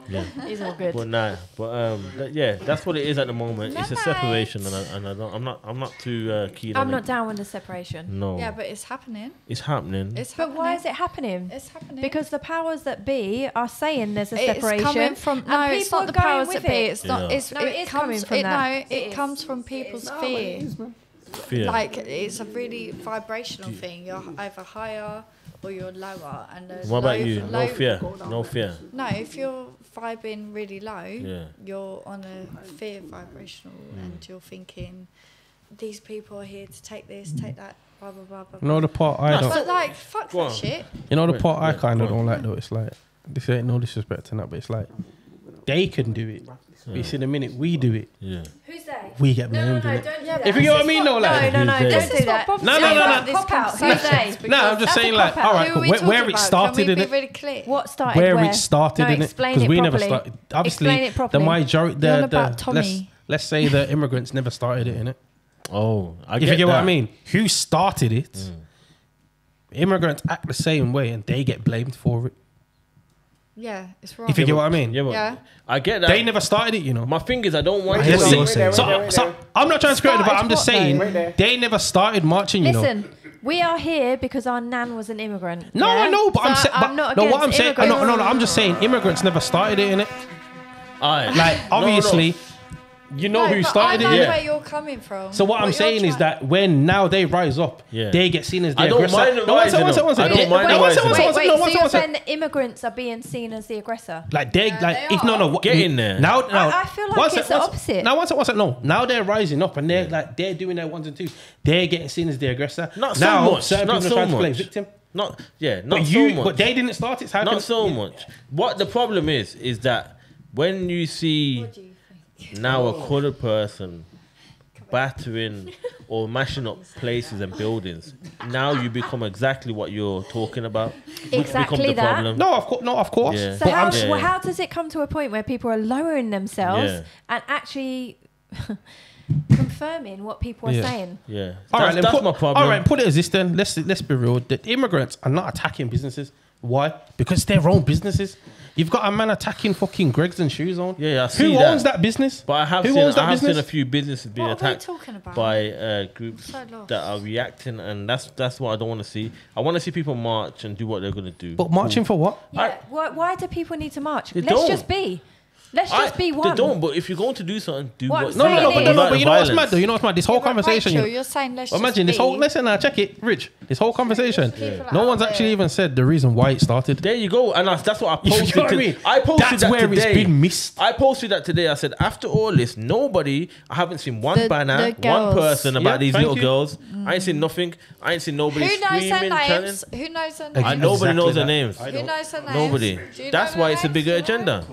Yeah. He's all good. But nah, yeah, that's what it is at the moment. It's a separation, and I'm not too keen on I'm it. not down with the separation. No, Yeah, but it's happening. it's happening. It's But happening. why is it happening? It's happening. Because the powers that be are saying there's a it's separation. coming from and no, it's people not the are going powers with that be. it. It's not. Yeah. It's, No, it it is comes. coming from it, that. No, It it is. comes from people's fear. Fear. Like it's a really vibrational thing. You're either higher or you're lower. And there's What about low- you? low- No fear. No fear. No, if you're vibing really low, Yeah. you're on a fear vibrational, and you're thinking, these people are here to take this, take that, blah blah blah blah. You know the part I don't. But like, fuck Go that on. shit. You know the Wait, part I yeah, kind go of on. don't like though. It's like this ain't no disrespect to that, but it's like they can do it. But you see, the minute we do it, Yeah. Who's they? we get No, blamed. no, innit? don't do Yeah, that. If you get what I mean, though, like No, Who's they? don't do that. No, no, no, no. Cop out. Who's they? No, I'm just That's saying a like, cop-out. all right, Who cool. are we talking where it about? started Can in we it. be really clear? What started Where where? it started No, in it, explain because it we never properly. started. Obviously, Explain it the properly. majority, You're on the about let's Tommy. say the immigrants never started it in it. Oh, I If get you get what I that. mean, who started it? Immigrants act the same way, and they get blamed for it. Yeah, it's wrong. If you get what I mean, Yeah, but Yeah. I get that. they never started it. You know. My thing is, I don't want Yes, you. see. So I'm not trying to screw it, but I'm just Started saying what, though? they never started marching. You know. Listen, We are here because our nan was an immigrant. No, I know, but I'm not no, against what I'm saying, immigrants. no, I'm just saying, immigrants never started it, innit? Like, obviously, you know who started I know it. where you're coming from. So what I'm saying is that when now they rise up, they get seen as the I don't aggressor. mind the No, one second, rising one second, up. one I don't mind the rising up. Wait, so you're one saying second. the immigrants are being seen as the aggressor? Like they, they are. get in there. Now, I feel like it's the opposite. Now, one second, no. Now they're rising up and they're doing their ones and twos. They're getting seen as the aggressor. Not now, so much. certain Not people so are trying to play much. victim. Not But so much. But they didn't start it. So how Not can, so much. What the problem is that when you see now a coloured person battering or mashing up places and buildings, now you become exactly what you're talking about. Which Exactly becomes the that. problem. No, of course. Yeah. So how does it come to a point where people are lowering themselves Yeah. and actually confirming what people are saying? Yeah. All right, That's my problem. All right, put it as this then. Let's be real. The immigrants are not attacking businesses. Why? Because it's their own businesses. You've got a man attacking fucking Greggs and Shoes on. Yeah, I see Who that. owns that business? But I have Who seen owns that I have seen business? a few businesses being What are we attacked talking about? by groups So lost. that are reacting, and that's what I don't want to see. I want to see people march and do what they're going to do. But marching for what? Yeah. Why do people need to march? They Let's don't. just be. Let's just be one. They don't. But if you're going to do something, do What I'm what. No, saying is- but you know what's mad violence. though? You know what's mad? This whole Yeah, but conversation. Rachel, you're saying let's Imagine this just whole. be. Listen now, check it, Rich. This whole conversation. People No out one's there. actually even said the reason why it started. There you go, and that's what I You posted. know what I 'cause mean? I posted That's that where today. it's been missed. I posted that today. I said after all this, nobody. I haven't seen one The banner, one girls. person about Yeah, these thank little you. girls. I ain't seen nothing. I ain't seen nobody Who knows their screaming, chanting. names? Who knows their Exactly. names? Nobody Exactly knows their that. names. Who knows their names? Nobody. Do you That's know why their it's a names? bigger You know? agenda.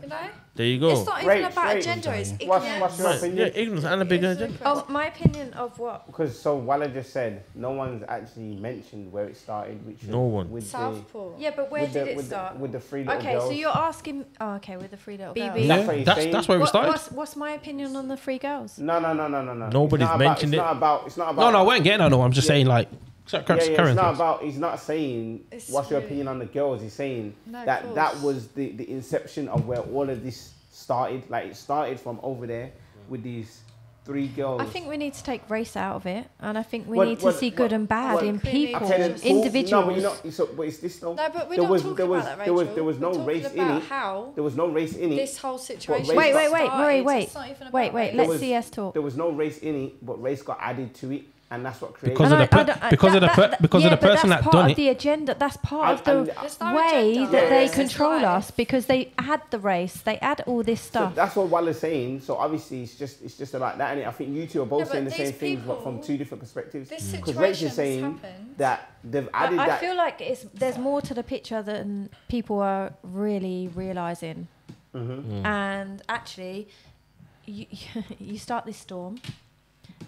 You know? There you go. It's not even Rach, about Rach. agenda. It's What's ignorance. your Right, opinion? yeah, ignorance and a bigger agenda. Oh, my opinion of what? Because so Walla just said no one's actually mentioned where it started. Which No one. with Southport. Yeah, but where with did the, it with start? The, with the three little Okay, girls. so you're asking. Oh, okay, with the three little girls. BB. That's what he's saying. That's where we started. What's my opinion on the three girls? No. Nobody's It's not mentioned about, it. It's not about. No, I ain't getting that. No, I'm just saying like. Yeah, Current it's not things. about. He's not saying It's what's your really- opinion on the girls. He's saying No, of that course. was the inception of where all of this started. Like it started from over there with these three girls. I think we need to take race out of it, and I think we What- need to what- see good what- and bad what- in Okay, people, Okay, then, cool. individuals. No, but you're not. So, but it's this though. No, but we're There not was- talking there was- about that, there was- Rachel. there was no We're race talking in about it. how There was no race in it. this whole situation. race Wait, started. wait. It's not even about Wait, race. There let was- CS talk. There was no race in it, but race got added to it, and that's what created. Because of the person that that's part done of it. the agenda. That's part And- of the There's no way agenda. that Yeah, they yeah. control It's life. us, because they add the race, they add all this So stuff. that's what Walla's saying. So obviously it's just about that, and I think you two are both Yeah, but saying the same these things, but from people- two different perspectives. This Because situation Rach is has saying happened. that they've added I that. feel like there's more to the picture than people are really realizing. And actually, you start this storm,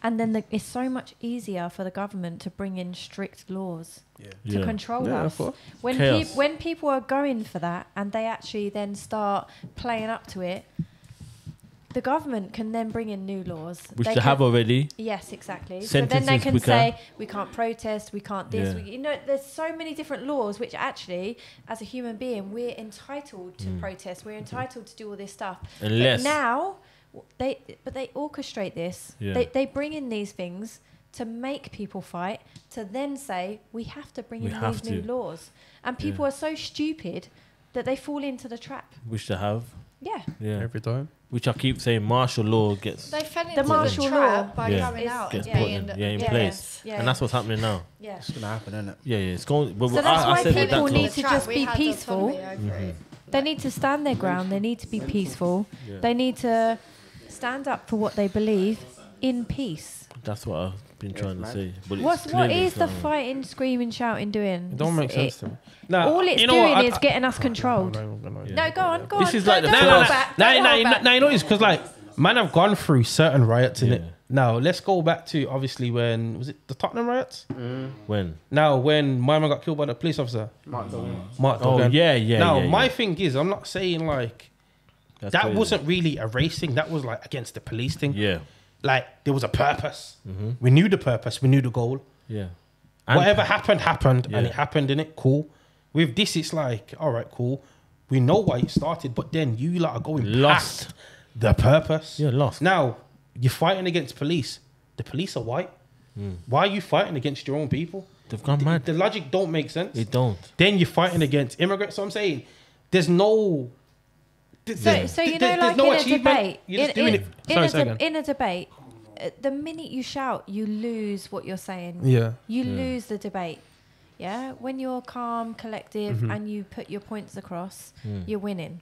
and then it's so much easier for the government to bring in strict laws to Yeah. control Yeah, us. of course. When Chaos. when people are going for that, and they actually then start playing up to it, the government can then bring in new laws. Which They they have can- already. Yes, exactly. So then they Sentences can quicker. say we can't protest, we can't this. Yeah. You know, there's so many different laws which actually, as a human being, we're entitled to protest. We're entitled to do all this stuff. Unless- but now, they orchestrate this. Yeah. They bring in these things to make people fight. To then say we have to bring We in have these new to. laws, and people are so stupid that they fall into the trap. Which they have. Yeah. Yeah. Every time. Which I keep saying martial law gets They fell into martial the law trap by Yeah. coming out gets and put being in Yeah. place. Yeah. And that's what's happening now. Yeah. It's gonna happen, isn't it? Yeah, it's going. But So that's why said that people that need close. to just be peaceful. They need to stand their ground. They need to be peaceful. Yeah. They need to stand up for what they believe in peace. That's what I've been trying to man. say. But it's What clearly is it's the not. fighting, screaming, shouting doing? It don't make sense to me. Nah, All it's you know what? doing is getting us controlled. No, go on. This is Don't- like the don't first- hold back, don't hold back. Now you know it's because like man have gone through certain riots in it. Yeah. Now let's go back to obviously when was it the Tottenham riots? When? Now when my man got killed by the police officer, Mark Dolan. Mark Oh, Duggan. yeah. Now yeah, my yeah. thing is, I'm not saying like That's that crazy. wasn't really a race thing. That was like against the police thing. Yeah. Like there was a purpose. We knew the purpose. We knew the goal. Yeah. Whatever happened, and Yeah. it happened, innit? Cool. With this, it's like, all right, cool. We know why it started, but then you lot are going Lost. past the purpose. Yeah, lost. Now, you're fighting against police. The police are white. Why are you fighting against your own people? They've gone mad. The logic don't make sense. It don't. Then you're fighting against immigrants. So I'm saying there's no. So you know, like no in a achievement. debate, You're just doing it. Sorry, say again. in a debate, the minute you shout, you lose what you're saying. Yeah. You lose the debate. Yeah, when you're calm, collective, and you put your points across, you're winning.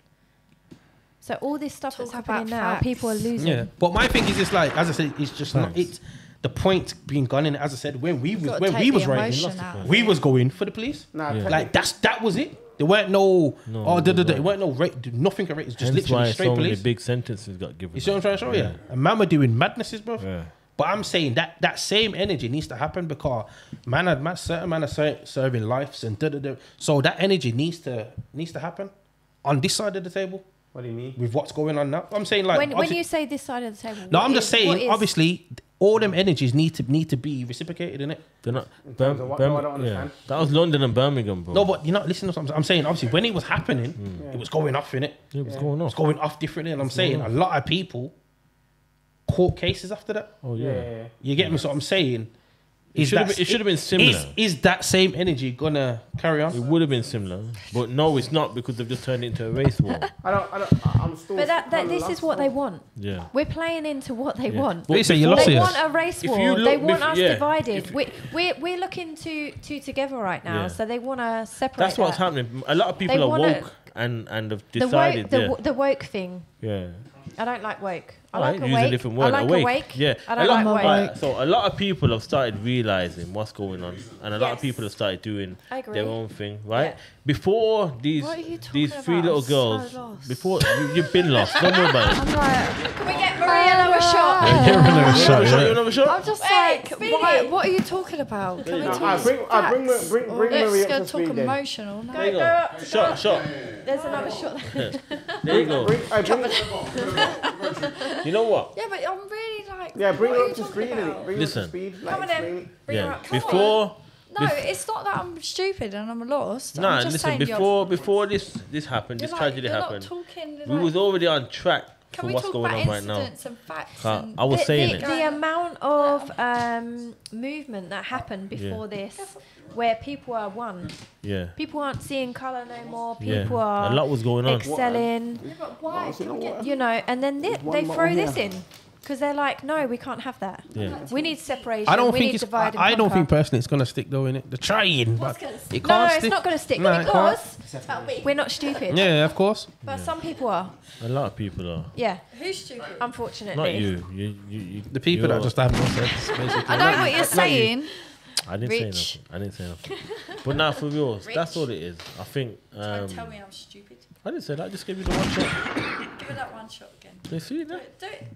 So all this stuff that's happening now, people are losing. Yeah, but my thing is, it's like, as I said, it's just not. It's the point being gone in. As I said, when we was writing, we was going for the police. Like that was it. There weren't there weren't no rape, nothing. It's just literally straight police. Many big sentences got given. You see what I'm trying to show you? And man were doing madnesses, bro. Yeah. But I'm saying that same energy needs to happen because certain man are serving lives and so that energy needs to happen on this side of the table. What do you mean? With what's going on now? I'm saying like when you say this side of the table. No, I'm just saying obviously all them energies need to be reciprocated in it. They're not. I don't understand. That was London and Birmingham, bro. No, but you're not listening to what I'm saying. Obviously, when it was happening, it was going off in it. It was going off. It was going off differently, and I'm saying a lot of people court cases after that. Oh yeah. You get me? So I'm saying it should have been similar. Is that same energy gonna carry on? It would have been similar, but no, it's not because they've just turned it into a race war. I'm still. But this is what they want. Yeah. We're playing into what they want. But They want a race war. They want us divided. We're looking to together right now, so they want to separate. That's what's happening. A lot of people are woke and have decided the woke thing. Yeah. I don't like woke. I Right, like use a awake. different word. I like awake. Yeah. I don't like awake. Right, so a lot of people have started realizing what's going on, and a lot of people have started doing their own thing. Right Yeah. before these three little girls. Before you've been lost. Don't worry about it. I'm like, Can we get Maria another shot? You another shot? I'm just like, what are you talking about? Can we talk bring Maria up to Let's go talk speed then. emotional now. There you go. Shot. There's another shot. There you go. You know what? Yeah, but I'm really like. Yeah, bring what her are up you to talking speed. about? Listen. Come on then. Bring her Yeah. up. Before. No, it's not that I'm stupid and I'm lost. Nah, I'm just listen. saying Before this happened, this tragedy happened, we was already on track for what's going on right now. And facts and I was saying it. The amount of movement that happened before this, where people are one. Yeah. People aren't seeing colour no more. Yeah. People are A lot was going on. excelling. But why? You know, and then they throw this in. Because they're like, no, we can't have that. Yeah. We need separation. I don't we think need it's. divide and I don't conquer. think personally it's gonna stick though in it. They're trying, but it can't No, stick. it's not going to stick No, it because we're not stupid. Yeah, of course. But some people are. A lot of people are. Yeah, Who's stupid? unfortunately. Not you. The people that just have no sense, basically. I know what you're saying. I didn't say nothing. But now for yours, that's all it is. I think. Don't tell me I'm stupid. I didn't say that. I just gave you the one shot. Give me that one shot again. You see that? Do it.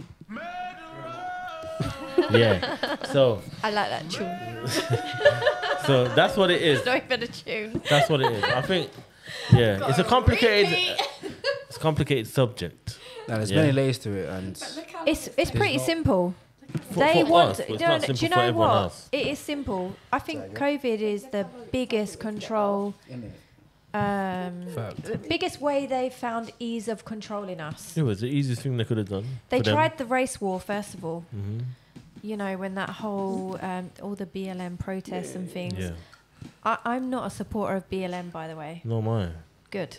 Yeah. So I like that tune. So that's what it is. It's not even a tune. That's what it is. I think. Yeah, it's a complicated. It's a complicated subject. Now, there's many layers to it, and It's pretty simple. For us, but it's not simple do you for know everyone what? else. It is simple. I think COVID is the biggest control, biggest way they found ease of controlling us. It was the easiest thing they could have done. They for them. tried the race war first of all. Mm-hmm. You know, when that whole all the BLM protests and things. Yeah. I'm not a supporter of BLM, by the way. No, mine. Good.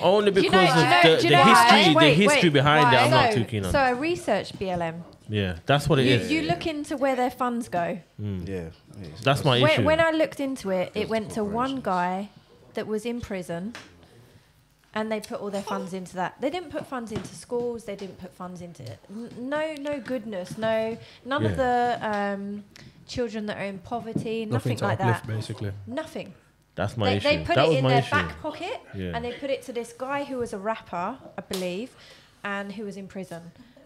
Only because the history behind it. I'm not too keen on. So I researched BLM. Yeah, that's what it is. You look into where their funds go. yeah, That's my issue. When I looked into it, it went to one guy that was in prison, and they put all their funds into that. They didn't put funds into schools. They didn't put funds into no goodness. None of the children that are in poverty. Nothing like that. Basically. Nothing. That's my issue. They put that it was in my their issue. back pocket, Yeah. and they put it to this guy who was a rapper, I believe, and who was in prison.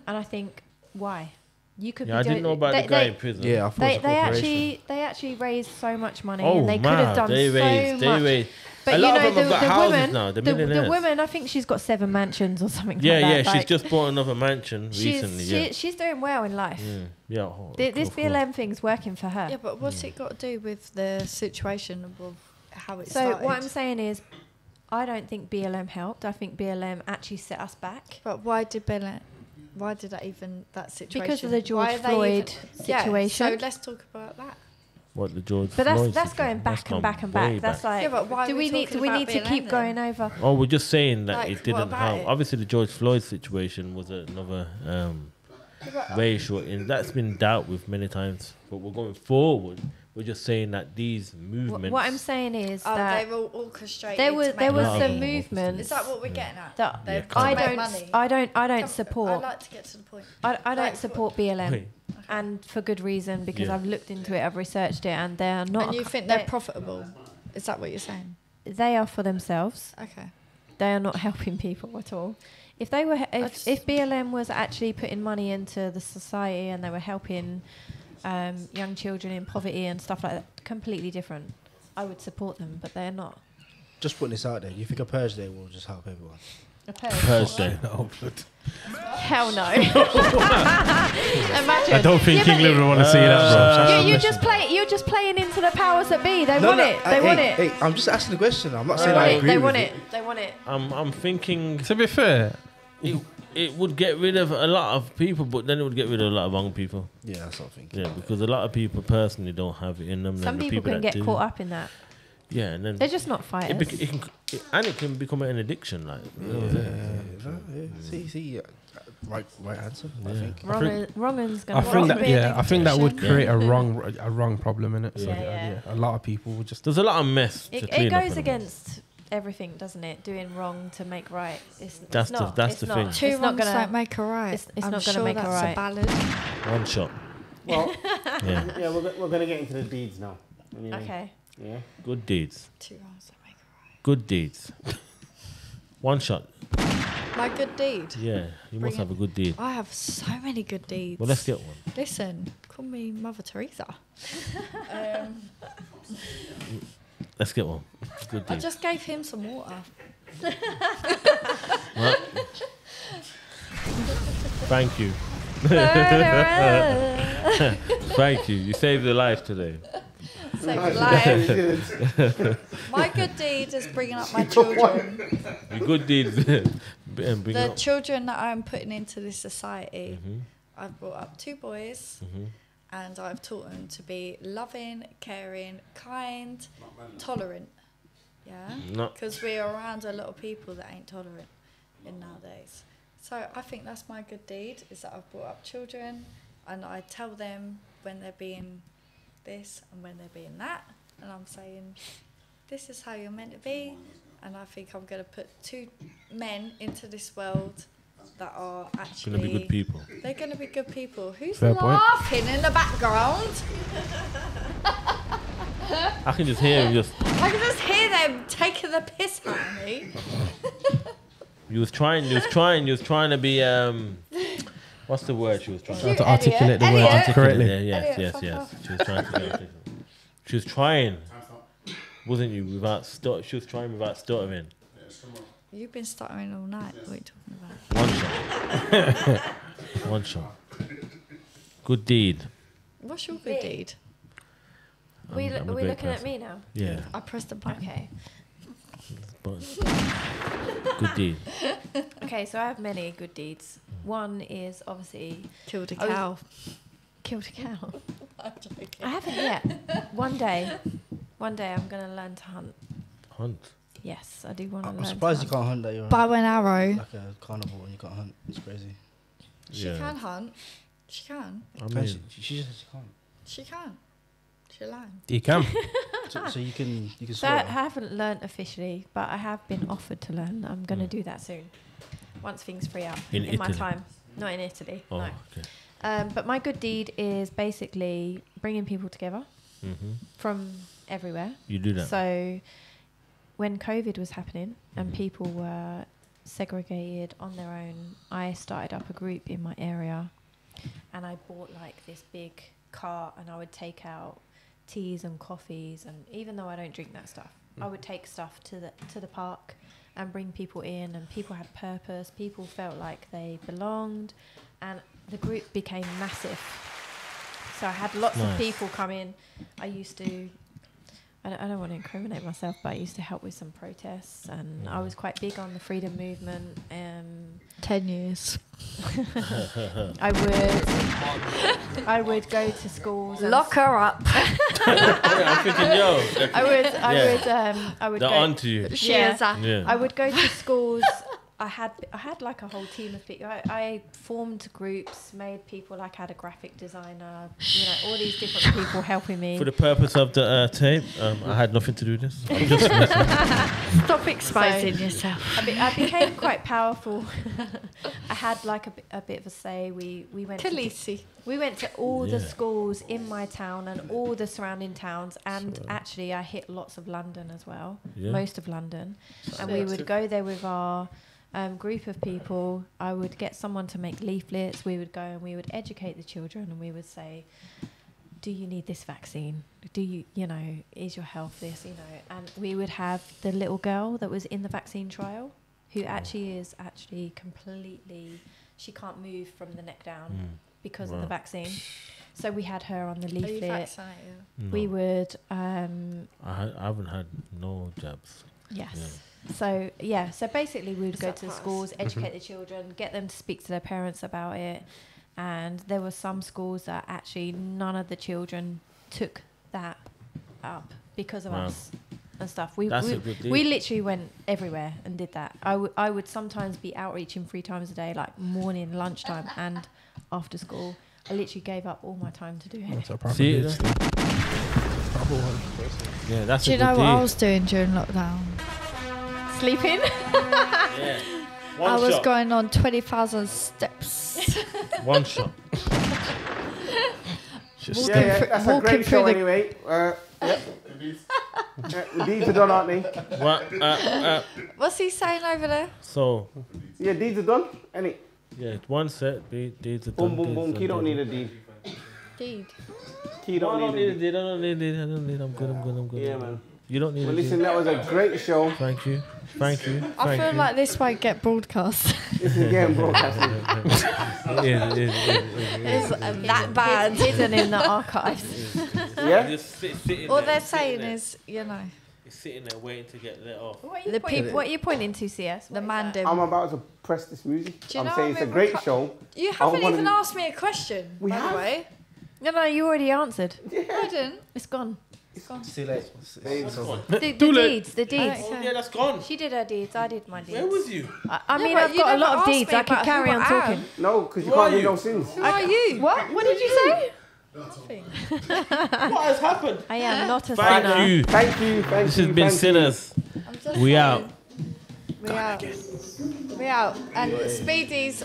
And I think, why? You could. Yeah, I didn't know about the guy in prison. Yeah, I thought it was a corporation. they actually raised so much money, Oh and they could have done they so raised, much. They raised. But a lot you know, of them have got houses woman, now. The the millionaires. woman, I think she's got 7 mansions or something. Yeah, like that. yeah. Like, She's just bought another mansion recently. she's doing well in life. Yeah. Oh, This cool. BLM thing's working for her. Yeah, but what's it got to do with the situation of how it So started? what I'm saying is, I don't think BLM helped. I think BLM actually set us back. But why did BLM? Why did that situation? Because of the George Why are they Floyd Yeah, situation. so let's talk about that. What the George But Floyd that's situation? going back and back and way back. That's like, Yeah, but why do are we we need talking we about need to BLM keep then? going over? Oh, we're just saying that Like, it what didn't about have. it? Obviously, the George Floyd situation was another racial. That's been dealt with many times. But we're going forward. We're just saying that these movements. What I'm saying is that they were orchestrated. there to was make there was money. some Yeah. movements Is that what we're getting at? that Yeah, I come on. don't Money. I don't I support. like to get to the point. I don't Like, support BLM, Wait. and for good reason, because Yeah. I've looked into it, I've researched it, and they are not. And you think they're profitable? Is that what you're saying? they are for themselves. Okay. They are not helping people at all. If they were, if BLM was actually putting money into the society and they were helping young children in poverty and stuff like that, completely different. I would support them, but they're not. Just putting this out there. You think a purge day will just help everyone? A purge. Thursday. Hell no. Imagine. I don't think Yeah, King but Liver would want to see that, bro. You're just playing into the powers that be. They want it. They want it. Hey, I'm just asking the question. I'm not They saying want I it. agree They with want you. it. They want it. I'm thinking To be fair, it would get rid of a lot of people, but then it would get rid of a lot of wrong people. Yeah, that's what I'm thinking. Yeah, because a lot of people personally don't have it in them. Some and the people can that get do, caught up in that. Yeah, and then They're just not fighters. it can become an addiction. Like, See, right answer. I think. Wrong'un's I gonna. think that be an I think that would addiction. create a wrong problem in it. So Yeah. a lot of people would just. there's a lot of mess. to It clean up goes in. against everything, doesn't it? Doing wrong to make right. That's the thing. Two It's not wrongs gonna. don't make a right. it's I'm not gonna sure make a that's right. a ballad. One shot. Well, Yeah, yeah, we're gonna get into the deeds now. I mean, Okay. Yeah. good deeds. Two wrongs don't make a Good deeds. One shot. right. My good deed. Yeah, you must Bring have a good deed. I have so many good deeds. Well, let's get one. Listen, call me Mother Teresa. Let's get one. Good I deed. just gave him some water. Well, thank you. Thank you. You saved a life today. Save life. My good deed is bringing up my children. Your good deeds. and bring The up. children that I'm putting into this society. Mhm, I've brought up two boys. mhm. And I've taught them to be loving, caring, kind, tolerant. Yeah? No. Because we're around a lot of people that ain't tolerant in nowadays. So I think that's my good deed, is that I've brought up children and I tell them when they're being this and when they're being that. And I'm saying, this is how you're meant to be. And I think I'm going to put two men into this world that are actually Gonna be good people. They're going to be good people. Who's Fair point. laughing in the background? I can just hear him just. I can just hear them taking the piss out of me. You was trying to be what's the word she was trying Trying to articulate the Elliot. words correctly. Yeah, yes, Elliot, yes, fuck yes. off. She was trying to She was trying. Wasn't you she was trying without stuttering. You've been stuttering all night. What are you talking about? One shot. One shot. Good deed. What's your good deed? Are we I'm a looking great at person. me now? Yeah. I pressed the button. Okay. But good deed. Okay, so I have many good deeds. One is obviously Killed a I was- cow. killed a cow. I'm joking. I haven't yet. One day I'm going to learn to hunt. Hunt. Yes, I do want to learn I'm surprised to you can't hunt that. You're Bow and arrow. like a carnivore and you can't hunt. It's crazy. She Yeah. can hunt. She can. I She mean, just said she can't. She can. She's lying. You can. So you can So I swear. haven't learnt officially, but I have been offered to learn. I'm going to do that soon, once things free up In my Italy? time. Not in Italy, oh, no. okay. But my good deed is basically bringing people together Mhm. from everywhere. You do that. So when COVID was happening and Mhm. people were segregated on their own, I started up a group in my area, and I bought like this big cart, and I would take out teas and coffees, and even though I don't drink that stuff, I would take stuff to the park and bring people in, and people had purpose. People felt like they belonged, and the group became massive. So I had lots of Nice. people come in. I used to, I don't want to incriminate myself, but I used to help with some protests, and I was quite big on the freedom movement. 10 years. I would go to schools. And Lock her up. I'm thinking, yo. I would They're go. on to you. She Yeah. is a. Yeah. I would go to schools. I had like a whole team of people. I formed groups, made people like had a graphic designer, all these different people helping me. For the purpose of the tape, I had nothing to do with this. I'm just messing. Stop exposing yourself. I became quite powerful. I had like a bit of a say. We went Khaleesi. we went to all the Yeah. schools in my town and all the surrounding towns, and actually I hit lots of London as well, Yeah. most of London, and we would go there with our group of people. I would get someone to make leaflets. We would go and we would educate the children, and we would say, do you need this vaccine? Do you, is your health this, And we would have the little girl that was in the vaccine trial, who is completely, she can't move from the neck down because of the vaccine. So we had her on the Are you leaflet. vaccinated? No. We would, I haven't had no jabs. yes. So basically we would go to the Surprise. schools, educate the children, get them to speak to their parents about it. And there were some schools that actually none of the children took that up because of us and stuff. That's a good deal. We literally went everywhere and did that. I would sometimes be outreaching 3 times a day, like morning, lunchtime, and after school. I literally gave up all my time to do it. That's a proper See bit it? still. Proper one. Yeah, that's Do you a good know deal. what I was doing during lockdown? Sleeping? Yeah. One I was shot. going on 20,000 steps. One shot. Just Walking Yeah, through- that's a walking great through show the- anyway. Yep. Deeds are done, aren't they? What? What's he saying over there? So, Yeah, deeds are done. Any? yeah, one set. Deeds are Boom, done. boom, deeds boom. are Key don't done. need a deed. Deed. Key No, I don't don't need a need deed. it. I don't need it. I don't need it. I'm good. Yeah, man. You don't need Well, it. listen, that was a great show. Thank you. Thank you. I Thank feel you. like this won't get broadcast. This is getting broadcasted. It is. It's that bad. It's hidden in the archives. Yeah? Just sitting All there, they're sitting saying there. is, It's sitting there waiting to get let off. What The are you pointing to, CS? the What is man that? did. I'm about to press this music. Do you I'm know saying I it's a mean, great show. You haven't wanna- even asked me a question, We by have? the way. No, you already answered. I didn't. It's gone. Too late. What's gone? The Too late. deeds, the deeds. Oh, yeah, that's gone. She did her deeds. I did my deeds. Where was you? I mean, but I've you got a never lot of asked deeds. me I could about carry who on I talking. am. No, because you Who are can't do you? no sins. Who are you? What did you say? Nothing. What has happened? I am not a Thank sinner. you. Thank you. This has been Sinners. I'm just We saying. out. We out. We out. And Speedy's